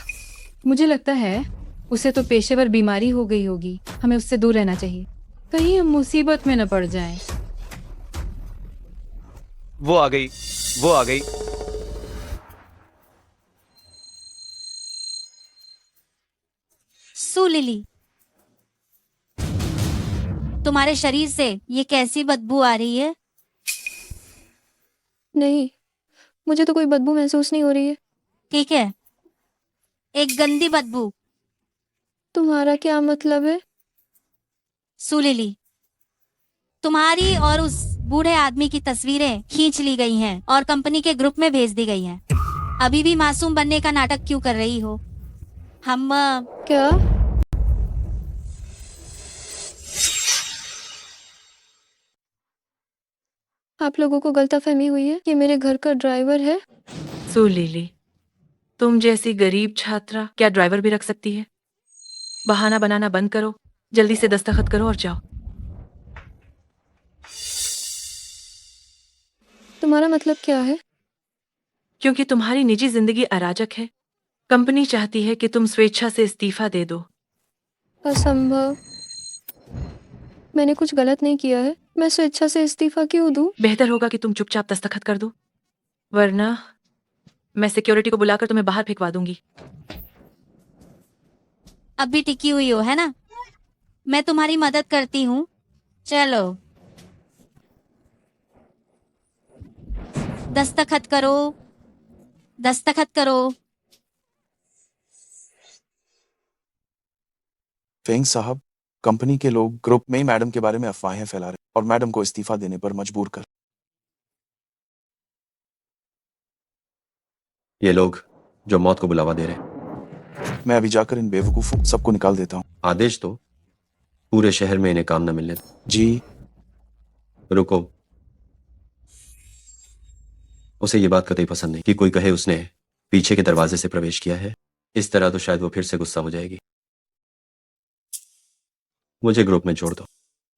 मुझे लगता है उसे तो पेशेवर बीमारी हो गई होगी। हमें उससे दूर रहना चाहिए, कहीं हम मुसीबत में न पड़ जाएं। वो आ गई, वो आ गई। सू लिली, तुम्हारे शरीर से ये कैसी बदबू आ रही है? नहीं, मुझे तो कोई बदबू महसूस नहीं हो रही है। ठीक है, एक गंदी बदबू। तुम्हारा क्या मतलब है? सू लिली, तुम्हारी और उस बूढ़े आदमी की तस्वीरें खींच ली गई हैं और कंपनी के ग्रुप में भेज दी गई हैं। अभी भी मासूम बनने का नाटक क्यों कर रही हो? हम क्या? आप लोगों को गलतफहमी हुई है, ये मेरे घर का ड्राइवर है। सू लिली, तुम जैसी गरीब छात्रा क्या ड्राइवर भी रख सकती है? बहाना बनाना बंद करो, जल्दी से दस्तखत करो और जाओ। तुम्हारा मतलब क्या है? क्योंकि तुम्हारी निजी जिंदगी अराजक है, कंपनी चाहती है कि तुम स्वेच्छा से इस्तीफा दे दो। असंभव, मैंने कुछ गलत नहीं किया है। मैं स्वेच्छा से इस्तीफा क्यों दूं? बेहतर होगा कि तुम चुपचाप दस्तखत कर दो, वरना मैं सिक्योरिटी को बुलाकर तुम्हें बाहर फेंकवा दूंगी। अब भी टिकी हुई हो, है ना? मैं तुम्हारी मदद करती हूँ। चलो दस्तखत करो, दस्तखत करो। फेंग साहब, कंपनी के लोग ग्रुप में ही मैडम के बारे में अफवाहें फैला रहे हैं और मैडम को इस्तीफा देने पर मजबूर कर। ये लोग जो मौत को बुलावा दे रहे हैं। मैं अभी जाकर इन बेवकूफों सबको निकाल देता हूँ। आदेश तो पूरे शहर में इन्हें काम न मिलने दो। जी। रुको, उसे ये बात कतई पसंद नहीं कि कोई कहे उसने पीछे के दरवाजे से प्रवेश किया है। इस तरह तो शायद वो फिर से गुस्सा हो जाएगी। मुझे ग्रुप में जोड़ दो,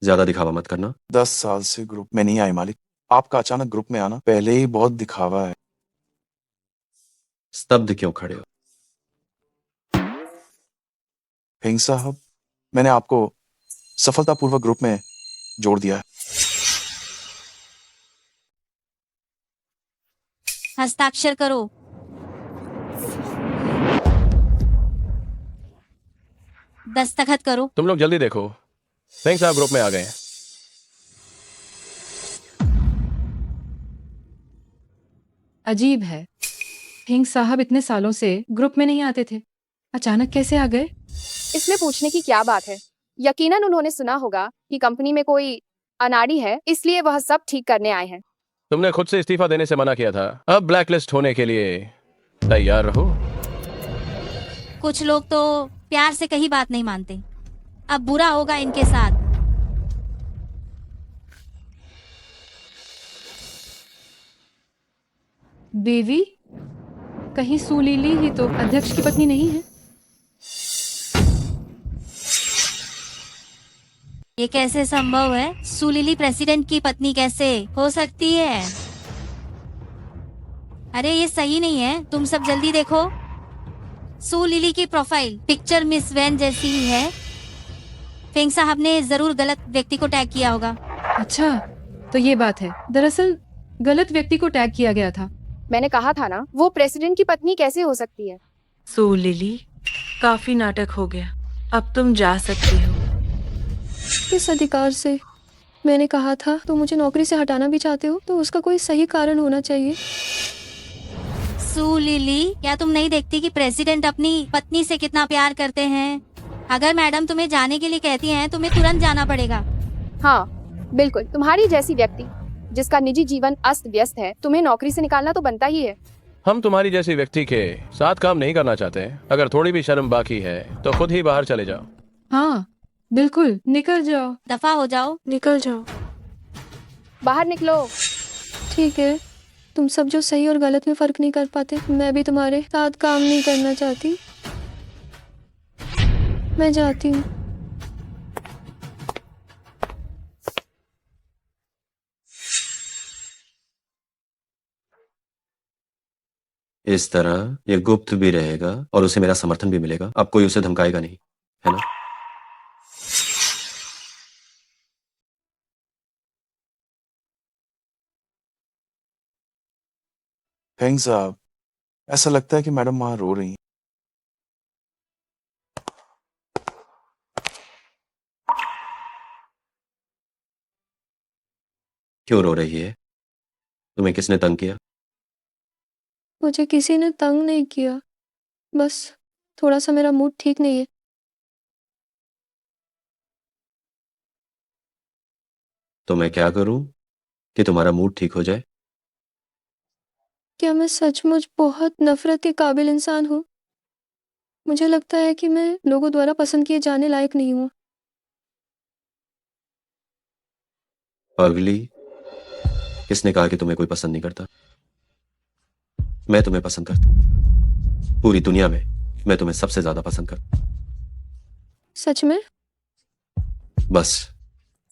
ज्यादा दिखावा मत करना। 10 साल से ग्रुप में नहीं आए मालिक। आपका अचानक ग्रुप में आना पहले ही बहुत दिखावा है। स्तब्ध क्यों खड़े हो? फेंग साहब, मैंने आपको सफलतापूर्वक ग्रुप में जोड़ दिया है। हस्ताक्षर करो। दस्तखत करो। तुम लोग जल्दी देखो, फेंग साहब ग्रुप में आ गए हैं। अजीब है, फेंग साहब इतने सालों से ग्रुप में नहीं आते थे, अचानक कैसे आ गए? इसमें पूछने की क्या बात है? यकीनन उन्होंने सुना होगा कि कंपनी में कोई अनाड़ी है, इसलिए वह सब ठीक करने आए हैं। तुमने खुद से इस्तीफा देने से मना किया था, अब ब्लैकलिस्ट होने के लिए तैयार रहो। कुछ लोग तो प्यार से कहीं बात नहीं मानते, अब बुरा होगा इनके साथ। देवी, कहीं सुलीली ही तो अध्यक्ष की पत्नी नहीं है? ये कैसे संभव है? सुलीली प्रेसिडेंट की पत्नी कैसे हो सकती है? अरे ये सही नहीं है, तुम सब जल्दी देखो। सुलीली की प्रोफाइल पिक्चर मिस वैन जैसी ही है। फेंग साहब ने जरूर गलत व्यक्ति को टैग किया होगा। अच्छा, तो ये बात है। दरअसल गलत व्यक्ति को टैग किया गया था। मैंने कहा था ना, वो प्रेसिडेंट की पत्नी कैसे हो सकती है? सो लिली, काफी नाटक हो गया, अब तुम जा सकती हो। किस अधिकार से? मैंने कहा था, तो मुझे नौकरी से हटाना भी चाहते हो तो उसका कोई सही कारण होना चाहिए। सुलीली, क्या तुम नहीं देखती कि प्रेसिडेंट अपनी पत्नी से कितना प्यार करते हैं? अगर मैडम तुम्हें जाने के लिए कहती हैं, तुम्हें तुरंत जाना पड़ेगा। हाँ बिल्कुल, तुम्हारी जैसी व्यक्ति जिसका निजी जीवन अस्त व्यस्त है, तुम्हें नौकरी से निकालना तो बनता ही है। हम तुम्हारी जैसी व्यक्ति के साथ काम नहीं करना चाहते। अगर थोड़ी भी शर्म बाकी है तो खुद ही बाहर चले जाओ। हाँ बिल्कुल, निकल जाओ। दफा हो जाओ। निकल जाओ। बाहर निकलो। ठीक है, तुम सब जो सही और गलत में फर्क नहीं कर पाते, मैं भी तुम्हारे साथ काम नहीं करना चाहती। मैं जाती हूँ। इस तरह ये गुप्त भी रहेगा और उसे मेरा समर्थन भी मिलेगा। अब कोई उसे धमकाएगा नहीं, है ना? फेंग साहब, ऐसा लगता है कि मैडम वहां रो रही हैं। क्यों रो रही है? तुम्हें किसने तंग किया? मुझे किसी ने तंग नहीं किया, बस थोड़ा सा मेरा मूड ठीक नहीं है। तो मैं क्या करूं कि तुम्हारा मूड ठीक हो जाए? क्या मैं सचमुच बहुत नफरत के काबिल इंसान हूँ? मुझे लगता है कि मैं लोगों द्वारा पसंद किए जाने लायक नहीं हूँ। पगली, किसने कहा कि तुम्हें कोई पसंद नहीं करता? मैं तुम्हें पसंद करता हूं। पूरी दुनिया में मैं तुम्हें सबसे ज्यादा पसंद करता हूं। सच में? बस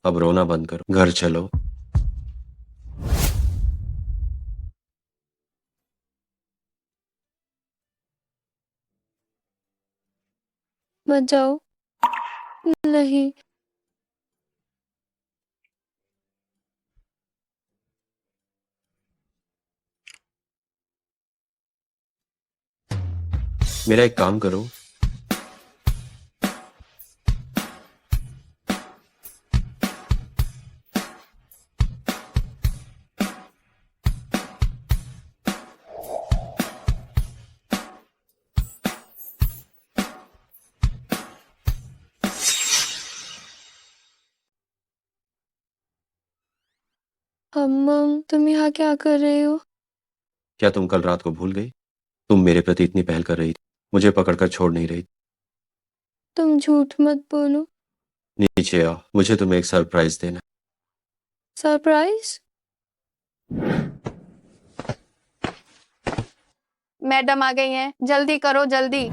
अब रोना बंद करो, घर चलो। मत जाओ। नहीं, मेरा एक काम करो, अम्मम, तुम यहाँ क्या कर रहे हो? क्या तुम कल रात को भूल गई? तुम मेरे प्रति इतनी पहल कर रही थी, मुझे पकड़कर छोड़ नहीं रही। तुम झूठ मत बोलो। नीचे आओ, मुझे तुम्हें एक सरप्राइज देना। सरप्राइज? मैडम आ गई हैं, जल्दी करो जल्दी।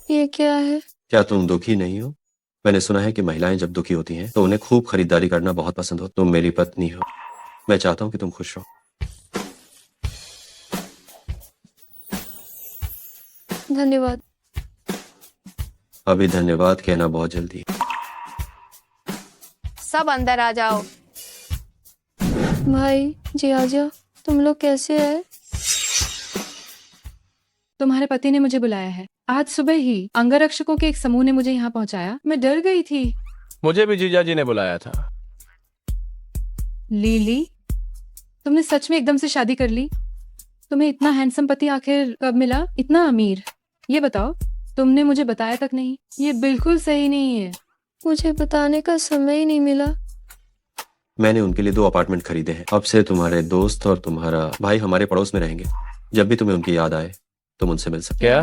ये क्या है? क्या तुम दुखी नहीं हो? मैंने सुना है कि महिलाएं जब दुखी होती हैं तो उन्हें खूब खरीदारी करना बहुत पसंद हो। तुम मेरी पत्नी हो, मैं चाहता हूं कि तुम खुश रहो। धन्यवाद। अभी धन्यवाद कहना बहुत जल्दी है। सब अंदर आ जाओ। भाई जी आजा, तुम लोग कैसे आए? तुम्हारे पति ने मुझे बुलाया है। आज सुबह ही अंगरक्षकों के एक समूह ने मुझे यहाँ पहुँचाया। मैं डर गई थी। मुझे भी जीजा जी ने बुलाया था। लीली, तुमने सच में एकदम से शादी कर ली? तुम्हें इतना हैंडसम पति आखिर कब मिला, इतना अमीर? ये बताओ, तुमने मुझे बताया तक नहीं। ये बिल्कुल सही नहीं है। मुझे बताने का समय ही नहीं मिला। मैंने उनके लिए 2 अपार्टमेंट खरीदे हैं। अब से तुम्हारे दोस्त और तुम्हारा भाई हमारे पड़ोस में रहेंगे। जब भी तुम्हें उनकी याद आए तुम उनसे मिल सकते। क्या?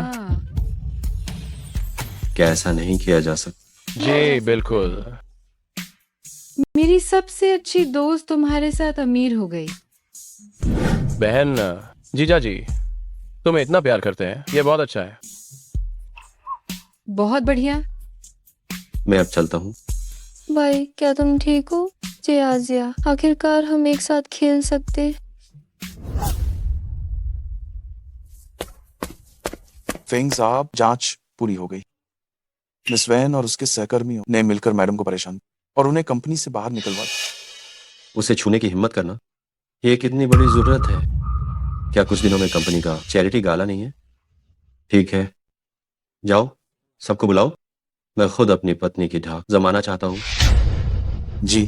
क्या ऐसा नहीं किया जा सकता? जी बिल्कुल। मेरी सबसे अच्छी दोस्त तुम्हारे साथ अमीर हो गई। बहन, जीजा जी तुम्हें इतना प्यार करते हैं, ये बहुत अच्छा है। बहुत बढ़िया। मैं अब चलता हूँ। भाई क्या तुम ठीक हो? जी आजिया, आखिरकार हम एक साथ खेल सकते। फेंग साहब, जांच पूरी हो गई। मिस वैन और उसके सहकर्मियों ने मिलकर मैडम को परेशान और उन्हें कंपनी से बाहर निकलवा दिया। उसे छूने की हिम्मत करना, ये कितनी बड़ी जरूरत है। क्या कुछ दिनों में कंपनी का चैरिटी गाला नहीं है? ठीक है, जाओ सबको बुलाओ। मैं खुद अपनी पत्नी की ढाक जमाना चाहता हूँ। जी।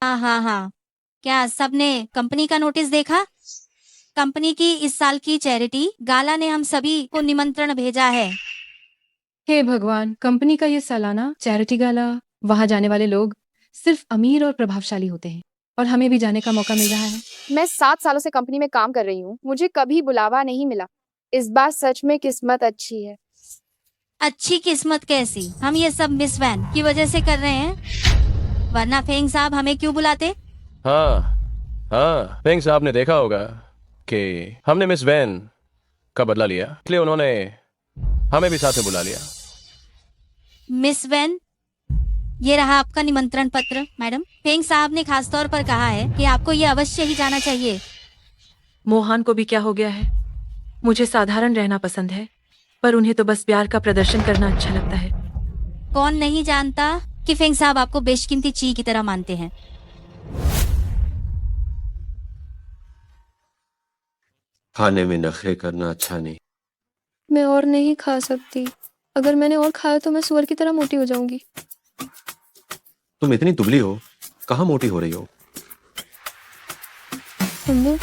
हाँ हाँ हाँ, क्या सबने कंपनी का नोटिस देखा? कंपनी की इस साल की चैरिटी गाला ने हम सभी को निमंत्रण भेजा है। हे भगवान, कंपनी का ये सालाना चैरिटी गाला, वहाँ जाने वाले लोग सिर्फ अमीर और प्रभावशाली होते हैं और हमें भी जाने का मौका मिल रहा है। मैं 7 सालों से कंपनी में काम कर रही हूँ, मुझे कभी बुलावा नहीं मिला। इस बार सच में किस्मत अच्छी है। अच्छी किस्मत कैसी? हम ये सब मिस वैन की वजह से कर रहे हैं, वरना फेंग साहब हमें क्यों बुलाते? हाँ हाँ, फेंग साहब ने देखा होगा कि हमने मिस वैन का बदला लिया, इसलिए उन्होंने हमें भी साथ में बुला लिया। मिस वैन, ये रहा आपका निमंत्रण पत्र। मैडम, फेंग साहब ने खास तौर पर कहा है कि आपको ये अवश्य ही जाना चाहिए। मोहन को भी क्या हो गया है? मुझे साधारण रहना पसंद है, पर उन्हें तो बस प्यार का प्रदर्शन करना अच्छा लगता है। कौन नहीं जानता कि फेंग साहब आपको बेशकीमती चीज की तरह मानते हैं। खाने में नखरे करना अच्छा नहीं। मैं और नहीं खा सकती। अगर मैंने और खाया तो मैं सुअर की तरह मोटी हो जाऊंगी। तुम इतनी दुबली हो, कहाँ मोटी हो रही हो? अम्मू,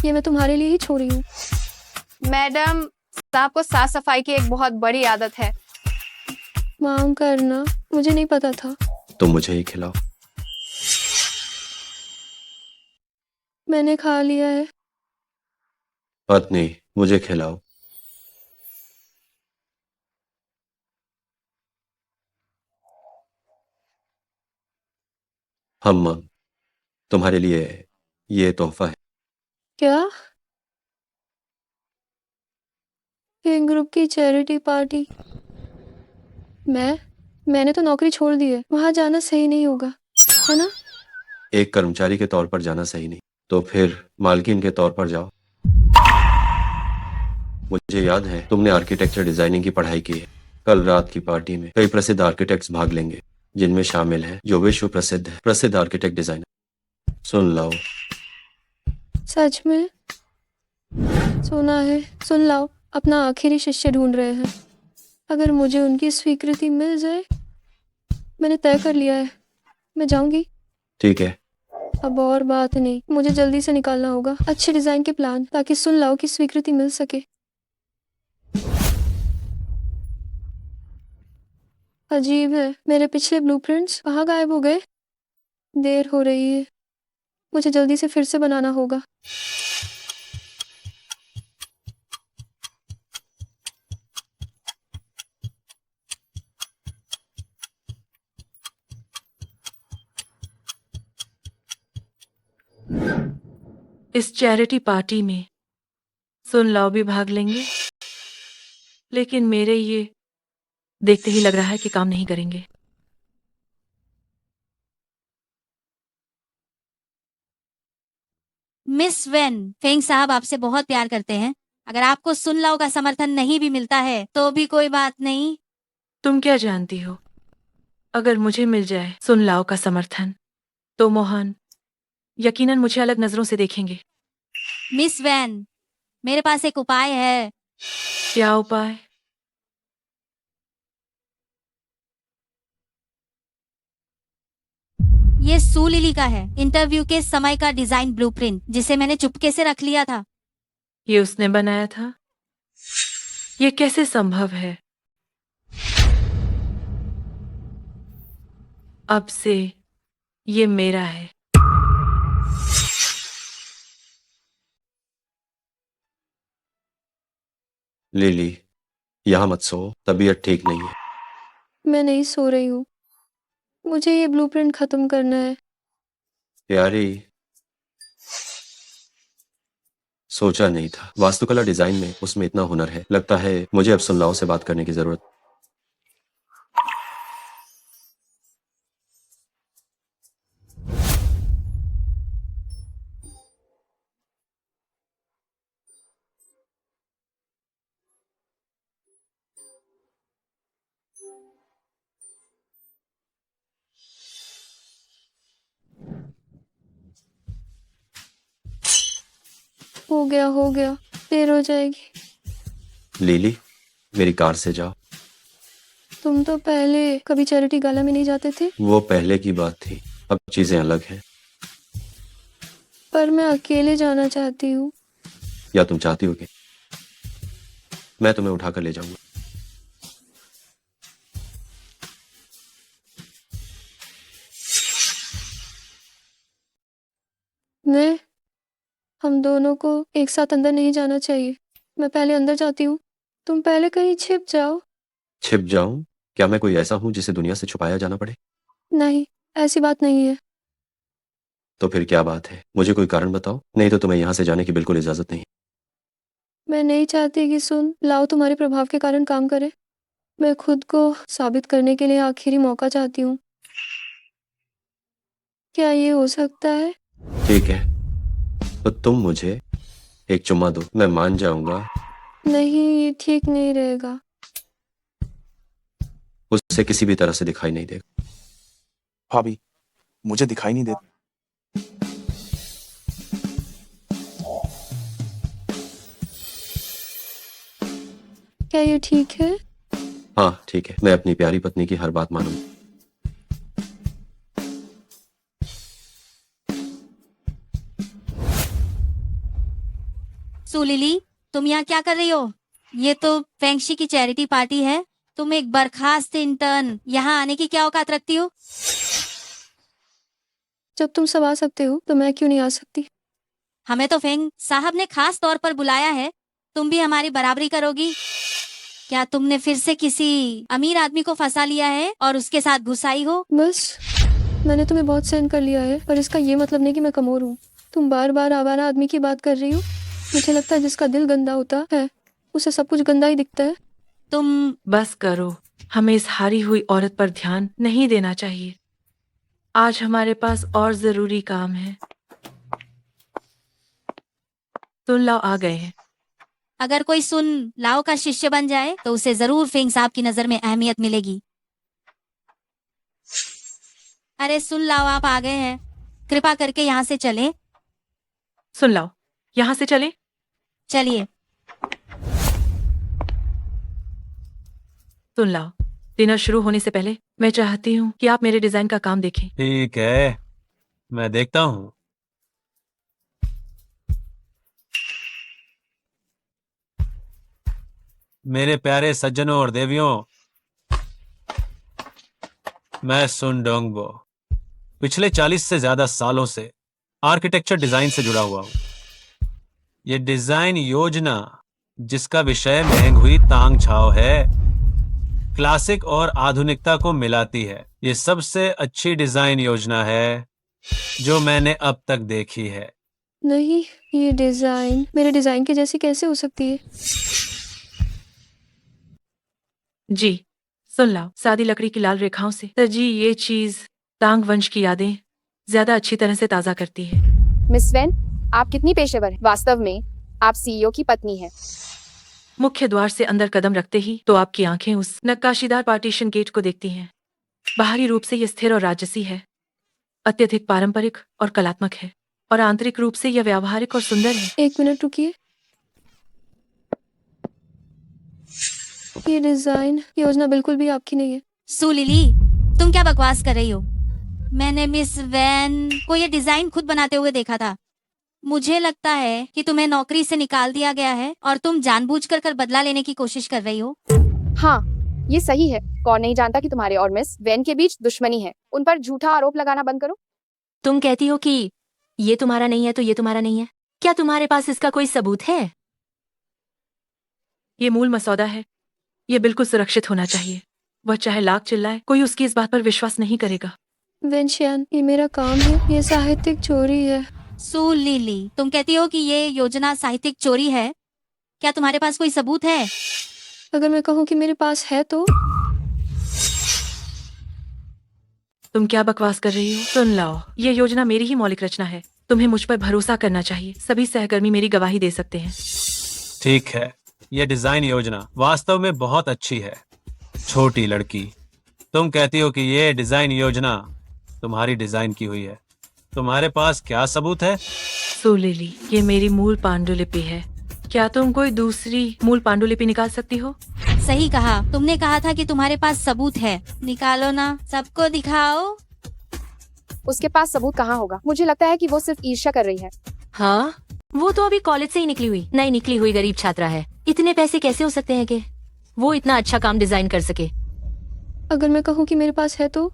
ये मैं तुम्हारे लिए ही छोड़ रही हूँ। मैडम साहब को साफ सफाई की एक बहुत बड़ी आदत है। मांग करना, मुझे नहीं पता था। तुम मुझे ही खिलाओ। मैंने खा लिया है। पत्नी, मुझे खिलाओ। हम तुम्हारे लिए ये तोहफा है। क्या? फेंग ग्रुप की चैरिटी पार्टी? मैंने तो नौकरी छोड़ दी है। वहां जाना सही नहीं होगा, है ना? एक कर्मचारी के तौर पर जाना सही नहीं, तो फिर मालकिन के तौर पर जाओ। मुझे याद है तुमने आर्किटेक्चर डिजाइनिंग की पढ़ाई की है। कल रात की पार्टी में कई प्रसिद्ध आर्किटेक्ट्स भाग लेंगे, जिनमें शामिल है जो विश्व प्रसिद्ध आर्किटेक्ट डिजाइनर। सुन लो। सच में? सुना है। सुन लाओ, अपना आखिरी शिष्य ढूंढ रहे हैं। अगर मुझे उनकी स्वीकृति मिल जाए, मैंने तय कर लिया है, मैं जाऊंगी। ठीक है। अब और बात नहीं, मुझे जल्दी से निकालना होगा अच्छे डिजाइन के प्लान, ताकि सुन लाओ की स्वीकृति मिल सके। अजीब है, मेरे पिछले ब्लूप्रिंट्स कहाँ गायब हो गए? देर हो रही है, मुझे जल्दी से फिर से बनाना होगा। इस चैरिटी पार्टी में सुन लाओ भी भाग लेंगे, लेकिन मेरे ये देखते ही लग रहा है कि काम नहीं करेंगे। मिस वेन, फेंग साहब आपसे बहुत प्यार करते हैं। अगर आपको सुन लाओ का समर्थन नहीं भी मिलता है तो भी कोई बात नहीं। तुम क्या जानती हो, अगर मुझे मिल जाए सुन लाओ का समर्थन तो मोहन यकीनन मुझे अलग नजरों से देखेंगे। मिस वैन, मेरे पास एक उपाय है। क्या उपाय? ये सू लिली का है, इंटरव्यू के समय का डिजाइन ब्लूप्रिंट, जिसे मैंने चुपके से रख लिया था। ये उसने बनाया था? ये कैसे संभव है? अब से ये मेरा है। लिली, यहाँ मत सो, तबीयत ठीक नहीं है। मैं नहीं सो रही हूँ, मुझे ये ब्लूप्रिंट खत्म करना है। प्यारी, सोचा नहीं था वास्तुकला डिजाइन में उसमें इतना हुनर है। लगता है मुझे अब सुन लाओ से बात करने की जरूरत। हो गया, देर हो जाएगी। लिली, मेरी कार से जाओ। तुम तो पहले कभी चैरिटी गाला में नहीं जाते थे। वो पहले की बात थी, अब चीजें अलग हैं। पर मैं अकेले जाना चाहती हूँ। या तुम चाहती हो कि मैं तुम्हें उठाकर ले जाऊंगा? मैं हम दोनों को एक साथ अंदर नहीं जाना चाहिए। मैं पहले अंदर जाती हूँ, तुम पहले कहीं छिप जाओ। छिप जाऊं? क्या मैं कोई ऐसा हूं जिसे दुनिया से छुपाया जाना पड़े? नहीं, ऐसी बात नहीं है। तो फिर क्या बात है? मुझे कोई कारण बताओ, नहीं तो तुम्हें यहाँ से जाने की बिल्कुल इजाजत नहीं। मैं नहीं चाहती कि सुन लाओ तुम्हारे प्रभाव के कारण काम करे। मैं खुद को साबित करने के लिए आखिरी मौका चाहती हूँ। क्या ये हो सकता है? ठीक है, तो तुम मुझे एक चुम्मा दो, मैं मान जाऊंगा। नहीं, ये ठीक नहीं रहेगा। उससे किसी भी तरह से दिखाई नहीं देगा। भाभी, मुझे दिखाई नहीं देता। क्या ये ठीक है? हाँ ठीक है, मैं अपनी प्यारी पत्नी की हर बात मानूंगा। सुलिली, तुम यहाँ क्या कर रही हो? ये तो फेंगशी की चैरिटी पार्टी है। तुम एक बर्खास्त इंटर्न यहाँ आने की क्या औकात रखती हो? जब तुम सब आ सकते हो तो मैं क्यों नहीं आ सकती? हमें तो फेंग साहब ने खास तौर पर बुलाया है, तुम भी हमारी बराबरी करोगी? क्या तुमने फिर से किसी अमीर आदमी को फंसा लिया है और उसके साथ घुसाई हो? बस, मैंने तुम्हें बहुत सहन कर लिया है, पर इसका ये मतलब नहीं कि मैं कमोर हूँ। तुम बार बार आवारा आदमी की बात कर रही हो। मुझे लगता है जिसका दिल गंदा होता है उसे सब कुछ गंदा ही दिखता है। तुम बस करो, हमें इस हारी हुई औरत पर ध्यान नहीं देना चाहिए। आज हमारे पास और जरूरी काम है। सुन लाओ आ गए हैं। अगर कोई सुन लाओ का शिष्य बन जाए तो उसे जरूर फेंग साहब की नजर में अहमियत मिलेगी। अरे सुन लाओ, आप आ गए हैं, कृपा करके यहाँ से चलें। सुन लाओ, यहाँ से चले। चलिए। सुन लाओ, डिनर शुरू होने से पहले मैं चाहती हूँ कि आप मेरे डिजाइन का काम देखें। ठीक है, मैं देखता हूँ। मेरे प्यारे सज्जनों और देवियों, मैं सुन डोंगबो पिछले 40 से ज्यादा सालों से आर्किटेक्चर डिजाइन से जुड़ा हुआ हूं। ये डिजाइन योजना जिसका विषय महंग हुई तांग छाव है, क्लासिक और आधुनिकता को मिलाती है। ये सबसे अच्छी डिजाइन योजना है जो मैंने अब तक देखी है। नहीं, ये डिजाइन मेरे डिजाइन के जैसी कैसे हो सकती है? जी, सुन लाओ, सादी लकड़ी की लाल रेखाओं से सजी ये चीज तांग वंश की यादें ज्यादा अच्छी तरह से ताजा करती है। मिस वैन, आप कितनी पेशेवर हैं? वास्तव में आप सीईओ की पत्नी हैं। मुख्य द्वार से अंदर कदम रखते ही तो आपकी आंखें उस नक्काशीदार पार्टीशन गेट को देखती हैं। बाहरी रूप से यह स्थिर और राजसी है, अत्यधिक पारंपरिक और कलात्मक है, और आंतरिक रूप से यह व्यावहारिक और सुंदर है। 1 मिनट रुकिए। ये डिजाइन योजना बिल्कुल भी आपकी नहीं है। सू लिली, तुम क्या बकवास कर रही हो? मैंने मिस वैन को ये डिजाइन खुद बनाते हुए देखा था। मुझे लगता है कि तुम्हें नौकरी से निकाल दिया गया है और तुम जानबूझकर कर बदला लेने की कोशिश कर रही हो। हाँ, ये सही है। कौन नहीं जानता कि तुम्हारे और मिस वैन के बीच दुश्मनी है। उन पर झूठा आरोप लगाना बंद करो। तुम कहती हो कि ये तुम्हारा नहीं है तो ये तुम्हारा नहीं है। क्या तुम्हारे पास इसका कोई सबूत है? ये मूल मसौदा है, ये बिल्कुल सुरक्षित होना चाहिए। वह चाहे लाख चिल्लाए, कोई उसकी इस बात पर विश्वास नहीं करेगा। वेंशियान, ये मेरा काम है, ये साहित्यिक चोरी है। सू लिली, तुम कहती हो कि ये योजना साहित्यिक चोरी है। क्या तुम्हारे पास कोई सबूत है? अगर मैं कहूँ कि मेरे पास है तो? तुम क्या बकवास कर रही हो? सुन लाओ, ये योजना मेरी ही मौलिक रचना है। तुम्हें मुझ पर भरोसा करना चाहिए। सभी सहकर्मी मेरी गवाही दे सकते हैं। ठीक है, यह डिजाइन योजना वास्तव में बहुत अच्छी है। छोटी लड़की, तुम कहती हो कि यह डिजाइन योजना तुम्हारी डिजाइन की हुई है। तुम्हारे पास क्या सबूत है? सो लिली, ये मेरी मूल पांडुलिपि है। क्या तुम कोई दूसरी मूल पांडुलिपि निकाल सकती हो? सही कहा, तुमने कहा था कि तुम्हारे पास सबूत है। निकालो ना, सबको दिखाओ। उसके पास सबूत कहाँ होगा? मुझे लगता है कि वो सिर्फ ईर्ष्या कर रही है। हाँ, वो तो अभी कॉलेज से ही निकली हुई नई निकली हुई गरीब छात्रा है। इतने पैसे कैसे हो सकते हैं कि वो इतना अच्छा काम डिजाइन कर सके? अगर मैं कहूँ कि मेरे पास है तो?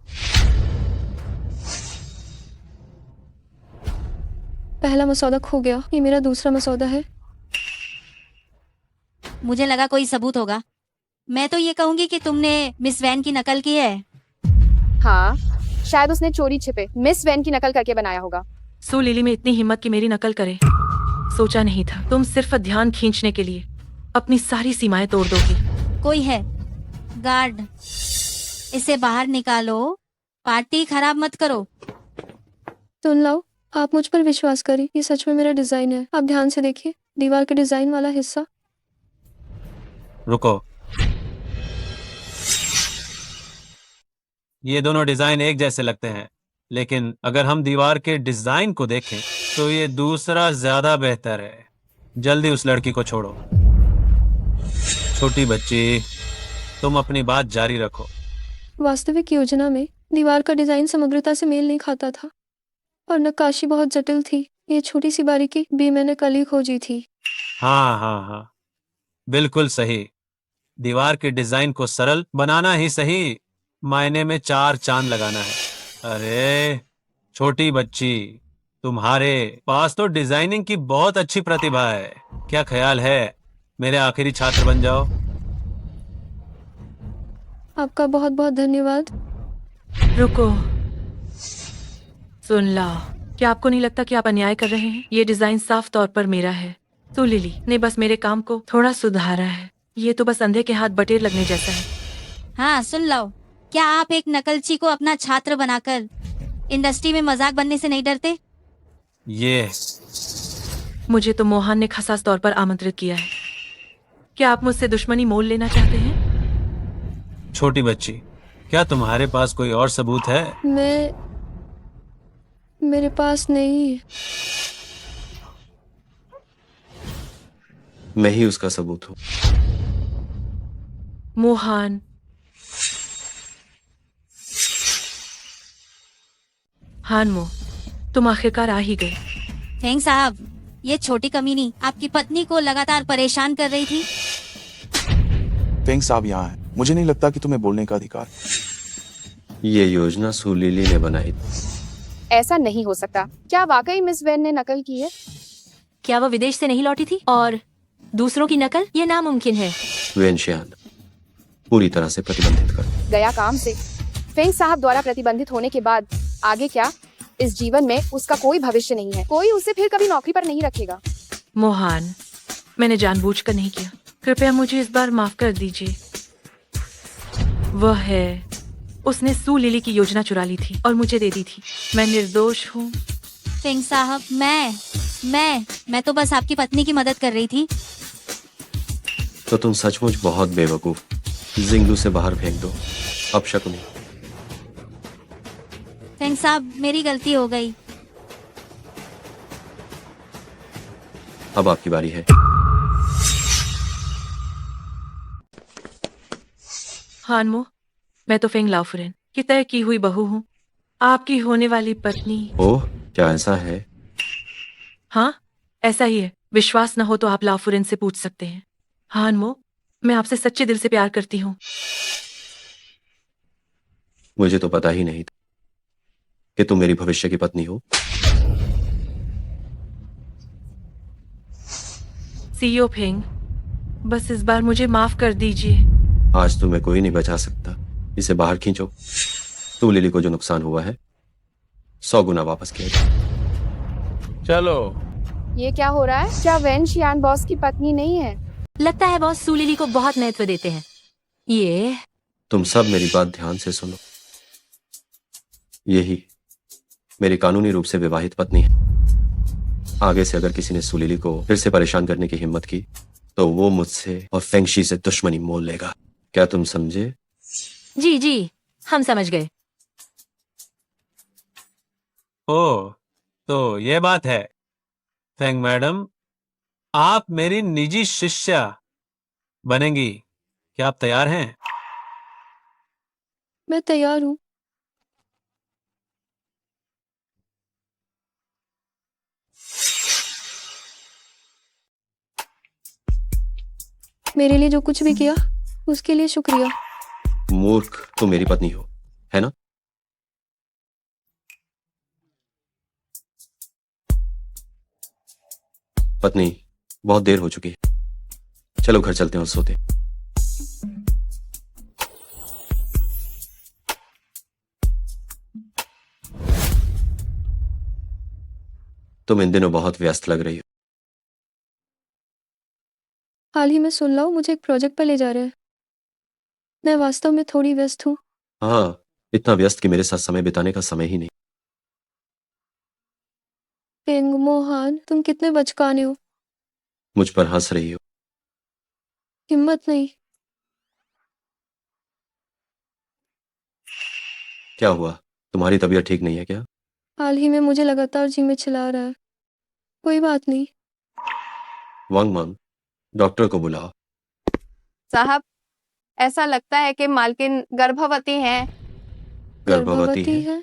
पहला मसौदा खो गया, ये मेरा दूसरा मसौदा है। मुझे लगा कोई सबूत होगा। मैं तो ये कहूंगी कि तुमने मिस वैन की नकल की है। हाँ, शायद उसने चोरी छिपे मिस वैन की नकल करके बनाया होगा। सो लिली में इतनी हिम्मत कि मेरी नकल करे, सोचा नहीं था। तुम सिर्फ ध्यान खींचने के लिए अपनी सारी सीमाएं तोड़ दोगी। कोई है? गार्ड, इसे बाहर निकालो। पार्टी खराब मत करो। सुन लाओ, आप मुझ पर विश्वास करिए, ये सच में मेरा डिजाइन है। आप ध्यान से देखिए, दीवार के डिजाइन वाला हिस्सा। रुको, ये दोनों डिजाइन एक जैसे लगते हैं, लेकिन अगर हम दीवार के डिजाइन को देखें तो ये दूसरा ज्यादा बेहतर है। जल्दी उस लड़की को छोड़ो। छोटी बच्ची, तुम अपनी बात जारी रखो। वास्तविक योजना में दीवार का डिजाइन समग्रता से मेल नहीं खाता था और नक्काशी बहुत जटिल थी। ये छोटी सी बारीकी भी मैंने कल ही खोजी थी। हाँ हाँ हाँ, बिल्कुल सही। दीवार के डिजाइन को सरल बनाना ही सही मायने में 4 चांद लगाना है। अरे छोटी बच्ची, तुम्हारे पास तो डिजाइनिंग की बहुत अच्छी प्रतिभा है। क्या ख्याल है मेरे आखिरी छात्र बन जाओ? आपका बहुत बहुत धन्यवाद। रुको, सुन लाओ, क्या आपको नहीं लगता कि आप अन्याय कर रहे हैं? ये डिजाइन साफ तौर पर मेरा है। तो लिली ने बस मेरे काम को थोड़ा सुधारा है। ये तो बस अंधे के हाथ बटेर लगने जैसा है। हाँ, सुन लो, क्या आप एक नकलची को अपना छात्र बनाकर इंडस्ट्री में मजाक बनने से नहीं डरते? ये मुझे तो मोहन ने खसास तौर पर आमंत्रित किया है। क्या आप मुझसे दुश्मनी मोल लेना चाहते हैं? छोटी बच्ची, क्या तुम्हारे पास कोई और सबूत है? मेरे पास नहीं। मैं ही उसका सबूत हूँ। मोहन, हानमो, तुम आखिरकार आ ही गए। थैंक साहब, ये छोटी कमीनी आपकी पत्नी को लगातार परेशान कर रही थी। फेंग साहब यहाँ है। मुझे नहीं लगता कि तुम्हें बोलने का अधिकार है। ये योजना सुलीली ने बनाई थी। ऐसा नहीं हो सकता। क्या वाकई मिस वेन ने नकल की है? क्या वो विदेश से नहीं लौटी थी और दूसरों की नकल? ये नामुमकिन है। वेनशियान पूरी तरह से प्रतिबंधित कर। गया काम से। फेंग साहब द्वारा प्रतिबंधित होने के बाद आगे क्या? इस जीवन में उसका कोई भविष्य नहीं है। कोई उसे फिर कभी नौकरी पर नहीं रखेगा। मोहन, मैंने जानबूझकर नहीं किया। कृपया मुझे इस बार माफ कर दीजिए। वह है, उसने सू लिली की योजना चुरा ली थी और मुझे दे दी थी। मैं निर्दोष हूँ। फेंग साहब, मैं तो बस आपकी पत्नी की मदद कर रही थी। तो तुम सचमुच बहुत बेवकूफ। जिंगलू से बाहर फेंक दो। अब शकुनी। फेंग साहब, मेरी गलती हो गई। अब आपकी बारी है। हानमो, मैं तो फेंग लाओफुरेन की तय की हुई बहू हूँ, आपकी होने वाली पत्नी। ओह, क्या ऐसा है? हाँ, ऐसा ही है। विश्वास न हो तो आप लाओफुरेन से पूछ सकते हैं। हानमो, मैं आपसे सच्चे दिल से प्यार करती हूँ। मुझे तो पता ही नहीं था कि तुम मेरी भविष्य की पत्नी हो। सीईओ फेंग, बस इस बार मुझे माफ कर दीजिए। आज तुम्हें कोई नहीं बचा सकता। इसे बाहर खींचो। तू लिली को जो नुकसान हुआ है 100 गुना वापस किया जाए। चलो। ये क्या हो रहा है? क्या वेन शियान बॉस की पत्नी नहीं है? लगता है बॉस सू लिली को बहुत महत्व देते हैं। ये तुम सब मेरी बात ध्यान से सुनो। यही मेरी कानूनी रूप से विवाहित पत्नी है। आगे से अगर किसी ने सुलीली को फिर से परेशान करने की हिम्मत की तो वो मुझसे और फेंगशी से दुश्मनी मोल लेगा। क्या तुम समझे? जी जी, हम समझ गए। ओ, तो ये बात है। फेंग मैडम, आप मेरी निजी शिष्या बनेंगी। क्या आप तैयार हैं? मैं तैयार हूँ। मेरे लिए जो कुछ भी किया उसके लिए शुक्रिया। मूर्ख, तुम मेरी पत्नी हो, है ना? पत्नी, बहुत देर हो चुकी है। चलो घर चलते हैं और सोते। तुम इन दिनों बहुत व्यस्त लग रही हो। हाल ही में सुन लो, मुझे एक प्रोजेक्ट पर ले जा रहे हैं। मैं वास्तव में थोड़ी व्यस्त हूँ। हाँ, इतना व्यस्त कि मेरे साथ समय बिताने का समय ही नहीं। फेंग मोहन, तुम कितने बचकाने हो। मुझ पर हंस रही हो। हिम्मत नहीं। क्या हुआ? तुम्हारी तबीयत ठीक नहीं है क्या? हाल ही में मुझे लगातार जी में चिल्ला रहा है। कोई बात नहीं। वांग मंग, डॉक्टर को बुलाओ। साहब, ऐसा लगता है कि मालकिन गर्भवती हैं। गर्भवती है?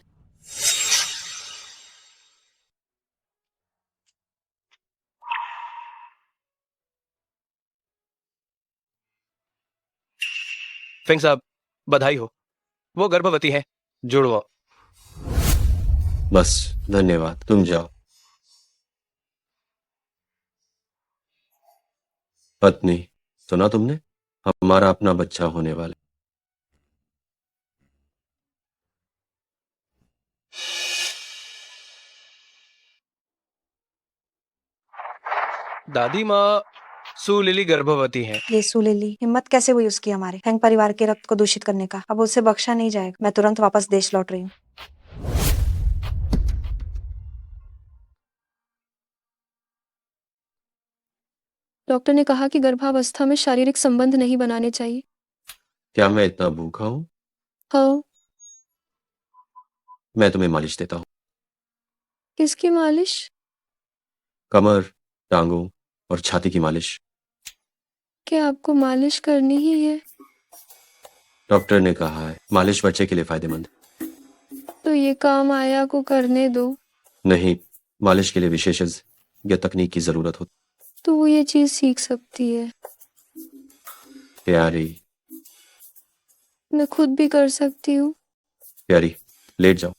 फेंग साहब, बधाई हो। वो गर्भवती है। जुड़वा। बस, धन्यवाद। तुम जाओ। पत्नी, सुना तुमने? हमारा अपना बच्चा होने वाला। दादी माँ, सू लिली गर्भवती है। ये सुलीली, हिम्मत कैसे हुई उसकी हमारे फेंग परिवार के रक्त को दूषित करने का? अब उसे बख्शा नहीं जाएगा। मैं तुरंत वापस देश लौट रही हूँ। डॉक्टर ने कहा कि गर्भावस्था में शारीरिक संबंध नहीं बनाने चाहिए। क्या मैं इतना भूखा हूँ? हाँ। मैं तुम्हें मालिश देता हूँ। किसकी मालिश? कमर, टांगों और छाती की मालिश। क्या आपको मालिश करनी ही है? डॉक्टर ने कहा है मालिश बच्चे के लिए फायदेमंद। तो ये काम आया को करने दो। नहीं, मालिश के लिए विशेषज्ञ तकनीक की जरूरत होती। तो वो ये चीज सीख सकती है। प्यारी, मैं खुद भी कर सकती हूँ। प्यारी, लेट जाओ।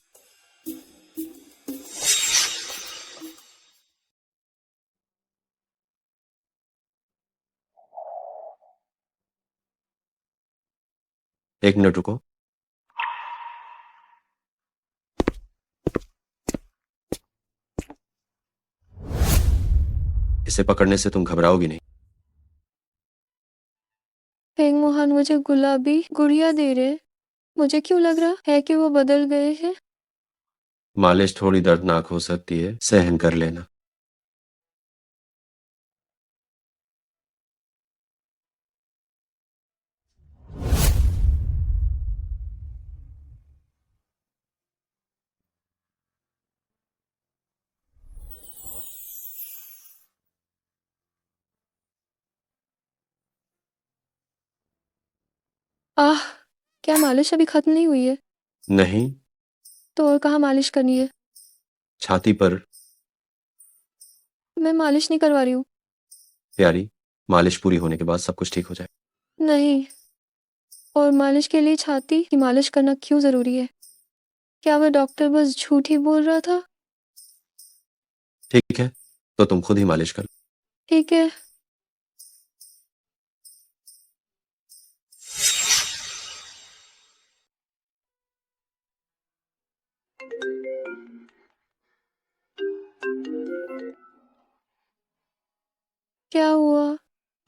एक मिनट रुको। इसे पकड़ने से तुम घबराओगी नहीं। फेंग मोहन मुझे गुलाबी गुड़िया दे रहे। मुझे क्यों लग रहा है कि वो बदल गए हैं। मालिश थोड़ी दर्दनाक हो सकती है, सहन कर लेना। आह, क्या मालिश अभी खत्म नहीं हुई है? नहीं, तो और कहाँ मालिश करनी है? छाती पर। मैं मालिश नहीं करवा रही हूँ। प्यारी, मालिश पूरी होने के बाद सब कुछ ठीक हो जाए। नहीं, और मालिश के लिए छाती की मालिश करना क्यों जरूरी है? क्या वह डॉक्टर बस झूठ ही बोल रहा था? ठीक है, तो तुम खुद ही मालिश कर। ठीक है। क्या हुआ?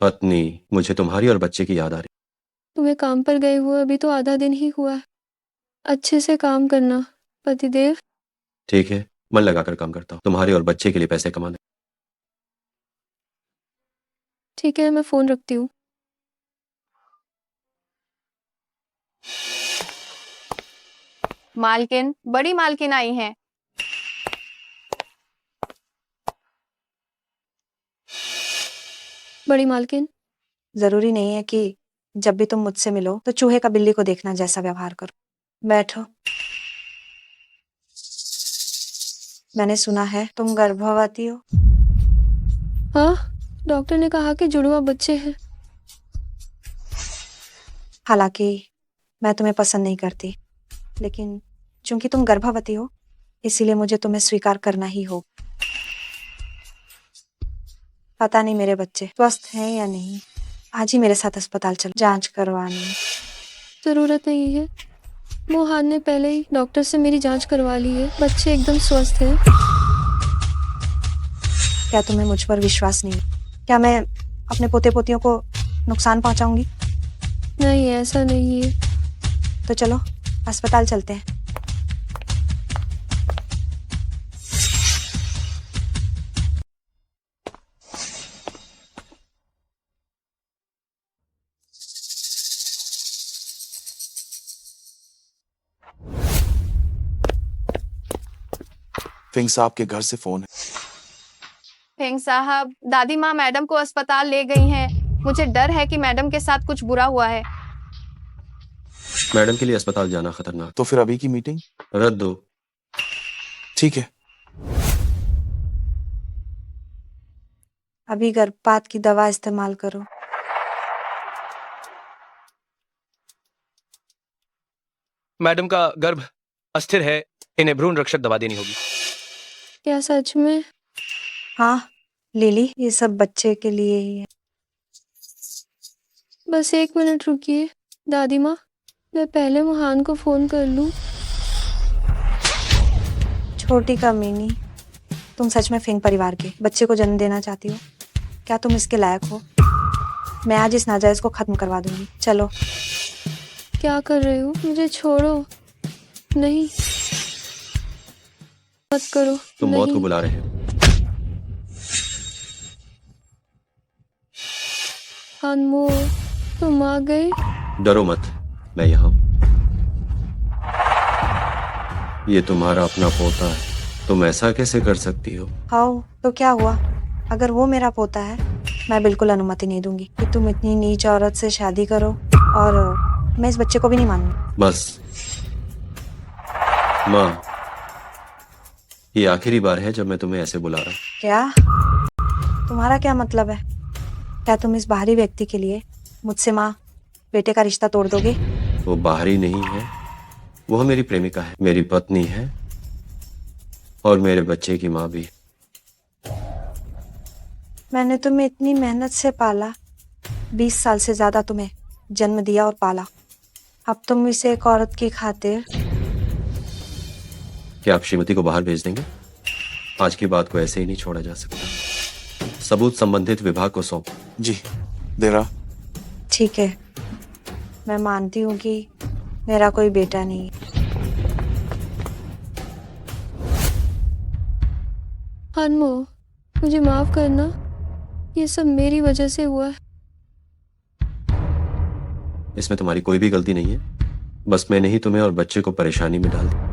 पत्नी, मुझे तुम्हारी और बच्चे की याद आ रही। तुम्हें काम पर गए हुए अभी तो आधा दिन ही हुआ है। अच्छे से काम करना पतिदेव। ठीक है, मन लगाकर काम करता हूँ, तुम्हारे और बच्चे के लिए पैसे कमाने। ठीक है, मैं फोन रखती हूँ। मालकिन, बड़ी मालकिन आई हैं। बड़ी मालकिन, जरूरी नहीं है कि जब भी तुम मुझसे मिलो तो चूहे का बिल्ली को देखना जैसा व्यवहार करो। बैठो। मैंने सुना है तुम गर्भवती हो। हाँ, डॉक्टर ने कहा कि जुड़वा बच्चे हैं। हालांकि मैं तुम्हें पसंद नहीं करती, लेकिन चूंकि तुम गर्भवती हो इसीलिए मुझे तुम्हें स्वीकार करना ही होगा। पता नहीं मेरे बच्चे स्वस्थ हैं या नहीं। आज ही मेरे साथ अस्पताल चलो, जांच करवानी। जरूरत नहीं है, मोहन ने पहले ही डॉक्टर से मेरी जांच करवा ली है। बच्चे एकदम स्वस्थ हैं। क्या तुम्हें मुझ पर विश्वास नहीं? क्या मैं अपने पोते पोतियों को नुकसान पहुंचाऊंगी? नहीं, ऐसा नहीं है। तो चलो अस्पताल चलते हैं। फिंग साहब के घर से फोन है। फेंग साहब, दादी माँ मैडम को अस्पताल ले गई हैं। मुझे डर है कि मैडम के साथ कुछ बुरा हुआ है। मैडम के लिए अस्पताल जाना खतरनाक। तो फिर अभी की मीटिंग रद्द दो। ठीक है। अभी गर्भपात की दवा इस्तेमाल करो। मैडम का गर्भ अस्थिर है, इन्हें भ्रूण रक्षक दवा देनी होगी। क्या सच में? हाँ लिली, ये सब बच्चे के लिए ही है। बस 1 मिनट रुकिए दादी माँ, मैं पहले मोहन को फोन कर लूँ। छोटी कमीनी, तुम सच में फिंग परिवार के बच्चे को जन्म देना चाहती हो? क्या तुम इसके लायक हो? मैं आज इस नाजायज को खत्म करवा दूंगी। चलो। क्या कर रहे हो? मुझे छोड़ो। नहीं, मत करो। तुम मौत को नहीं। बुला रहे हो। अनमोल, तुम आ गए। डरो मत, मैं यहाँ हूं। ये तुम्हारा अपना पोता है, तुम ऐसा कैसे कर सकती हो? हाउ, तो क्या हुआ? अगर वो मेरा पोता है, मैं बिल्कुल अनुमति नहीं दूंगी कि तुम इतनी नीच औरत से शादी करो, और मैं इस बच्चे को भी नहीं मानूंगी। बस माँ, ये आखिरी बार है जब मैं तुम्हें ऐसे बुला रहा हूँ। क्या तुम्हारा क्या मतलब है? क्या तुम इस बाहरी व्यक्ति के लिए मुझसे माँ बेटे का रिश्ता तोड़ दोगे? वो बाहरी नहीं है, वह मेरी प्रेमिका है, मेरी पत्नी है और मेरे बच्चे की माँ भी। मैंने तुम्हें इतनी मेहनत से पाला, 20 साल से ज्यादा तुम्हें जन्म दिया और पाला। अब तुम इसे एक औरत की खातिर। क्या आप श्रीमती को बाहर भेज देंगे? आज की बात को ऐसे ही नहीं छोड़ा जा सकता। सबूत संबंधित विभाग को सौंप। जी दे रहा। ठीक है, मैं मानती हूँ कि मेरा कोई बेटा नहीं। अनमोल, मुझे माफ करना, ये सब मेरी वजह से हुआ है। इसमें तुम्हारी कोई भी गलती नहीं है, बस मैंने ही तुम्हें और बच्चे को परेशानी में डाल दिया।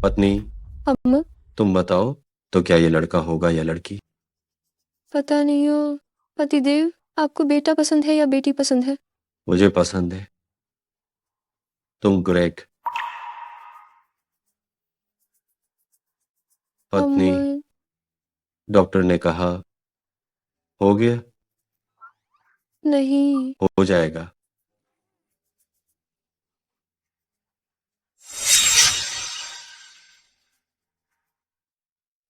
पत्नी, अम्मा, तुम बताओ तो क्या ये लड़का होगा या लड़की? पता नहीं हो पतिदेव, आपको बेटा पसंद है या बेटी पसंद है? मुझे पसंद है। तुम ग्रेग। पत्नी, अम्मा, डॉक्टर ने कहा हो गया, नहीं। हो जाएगा।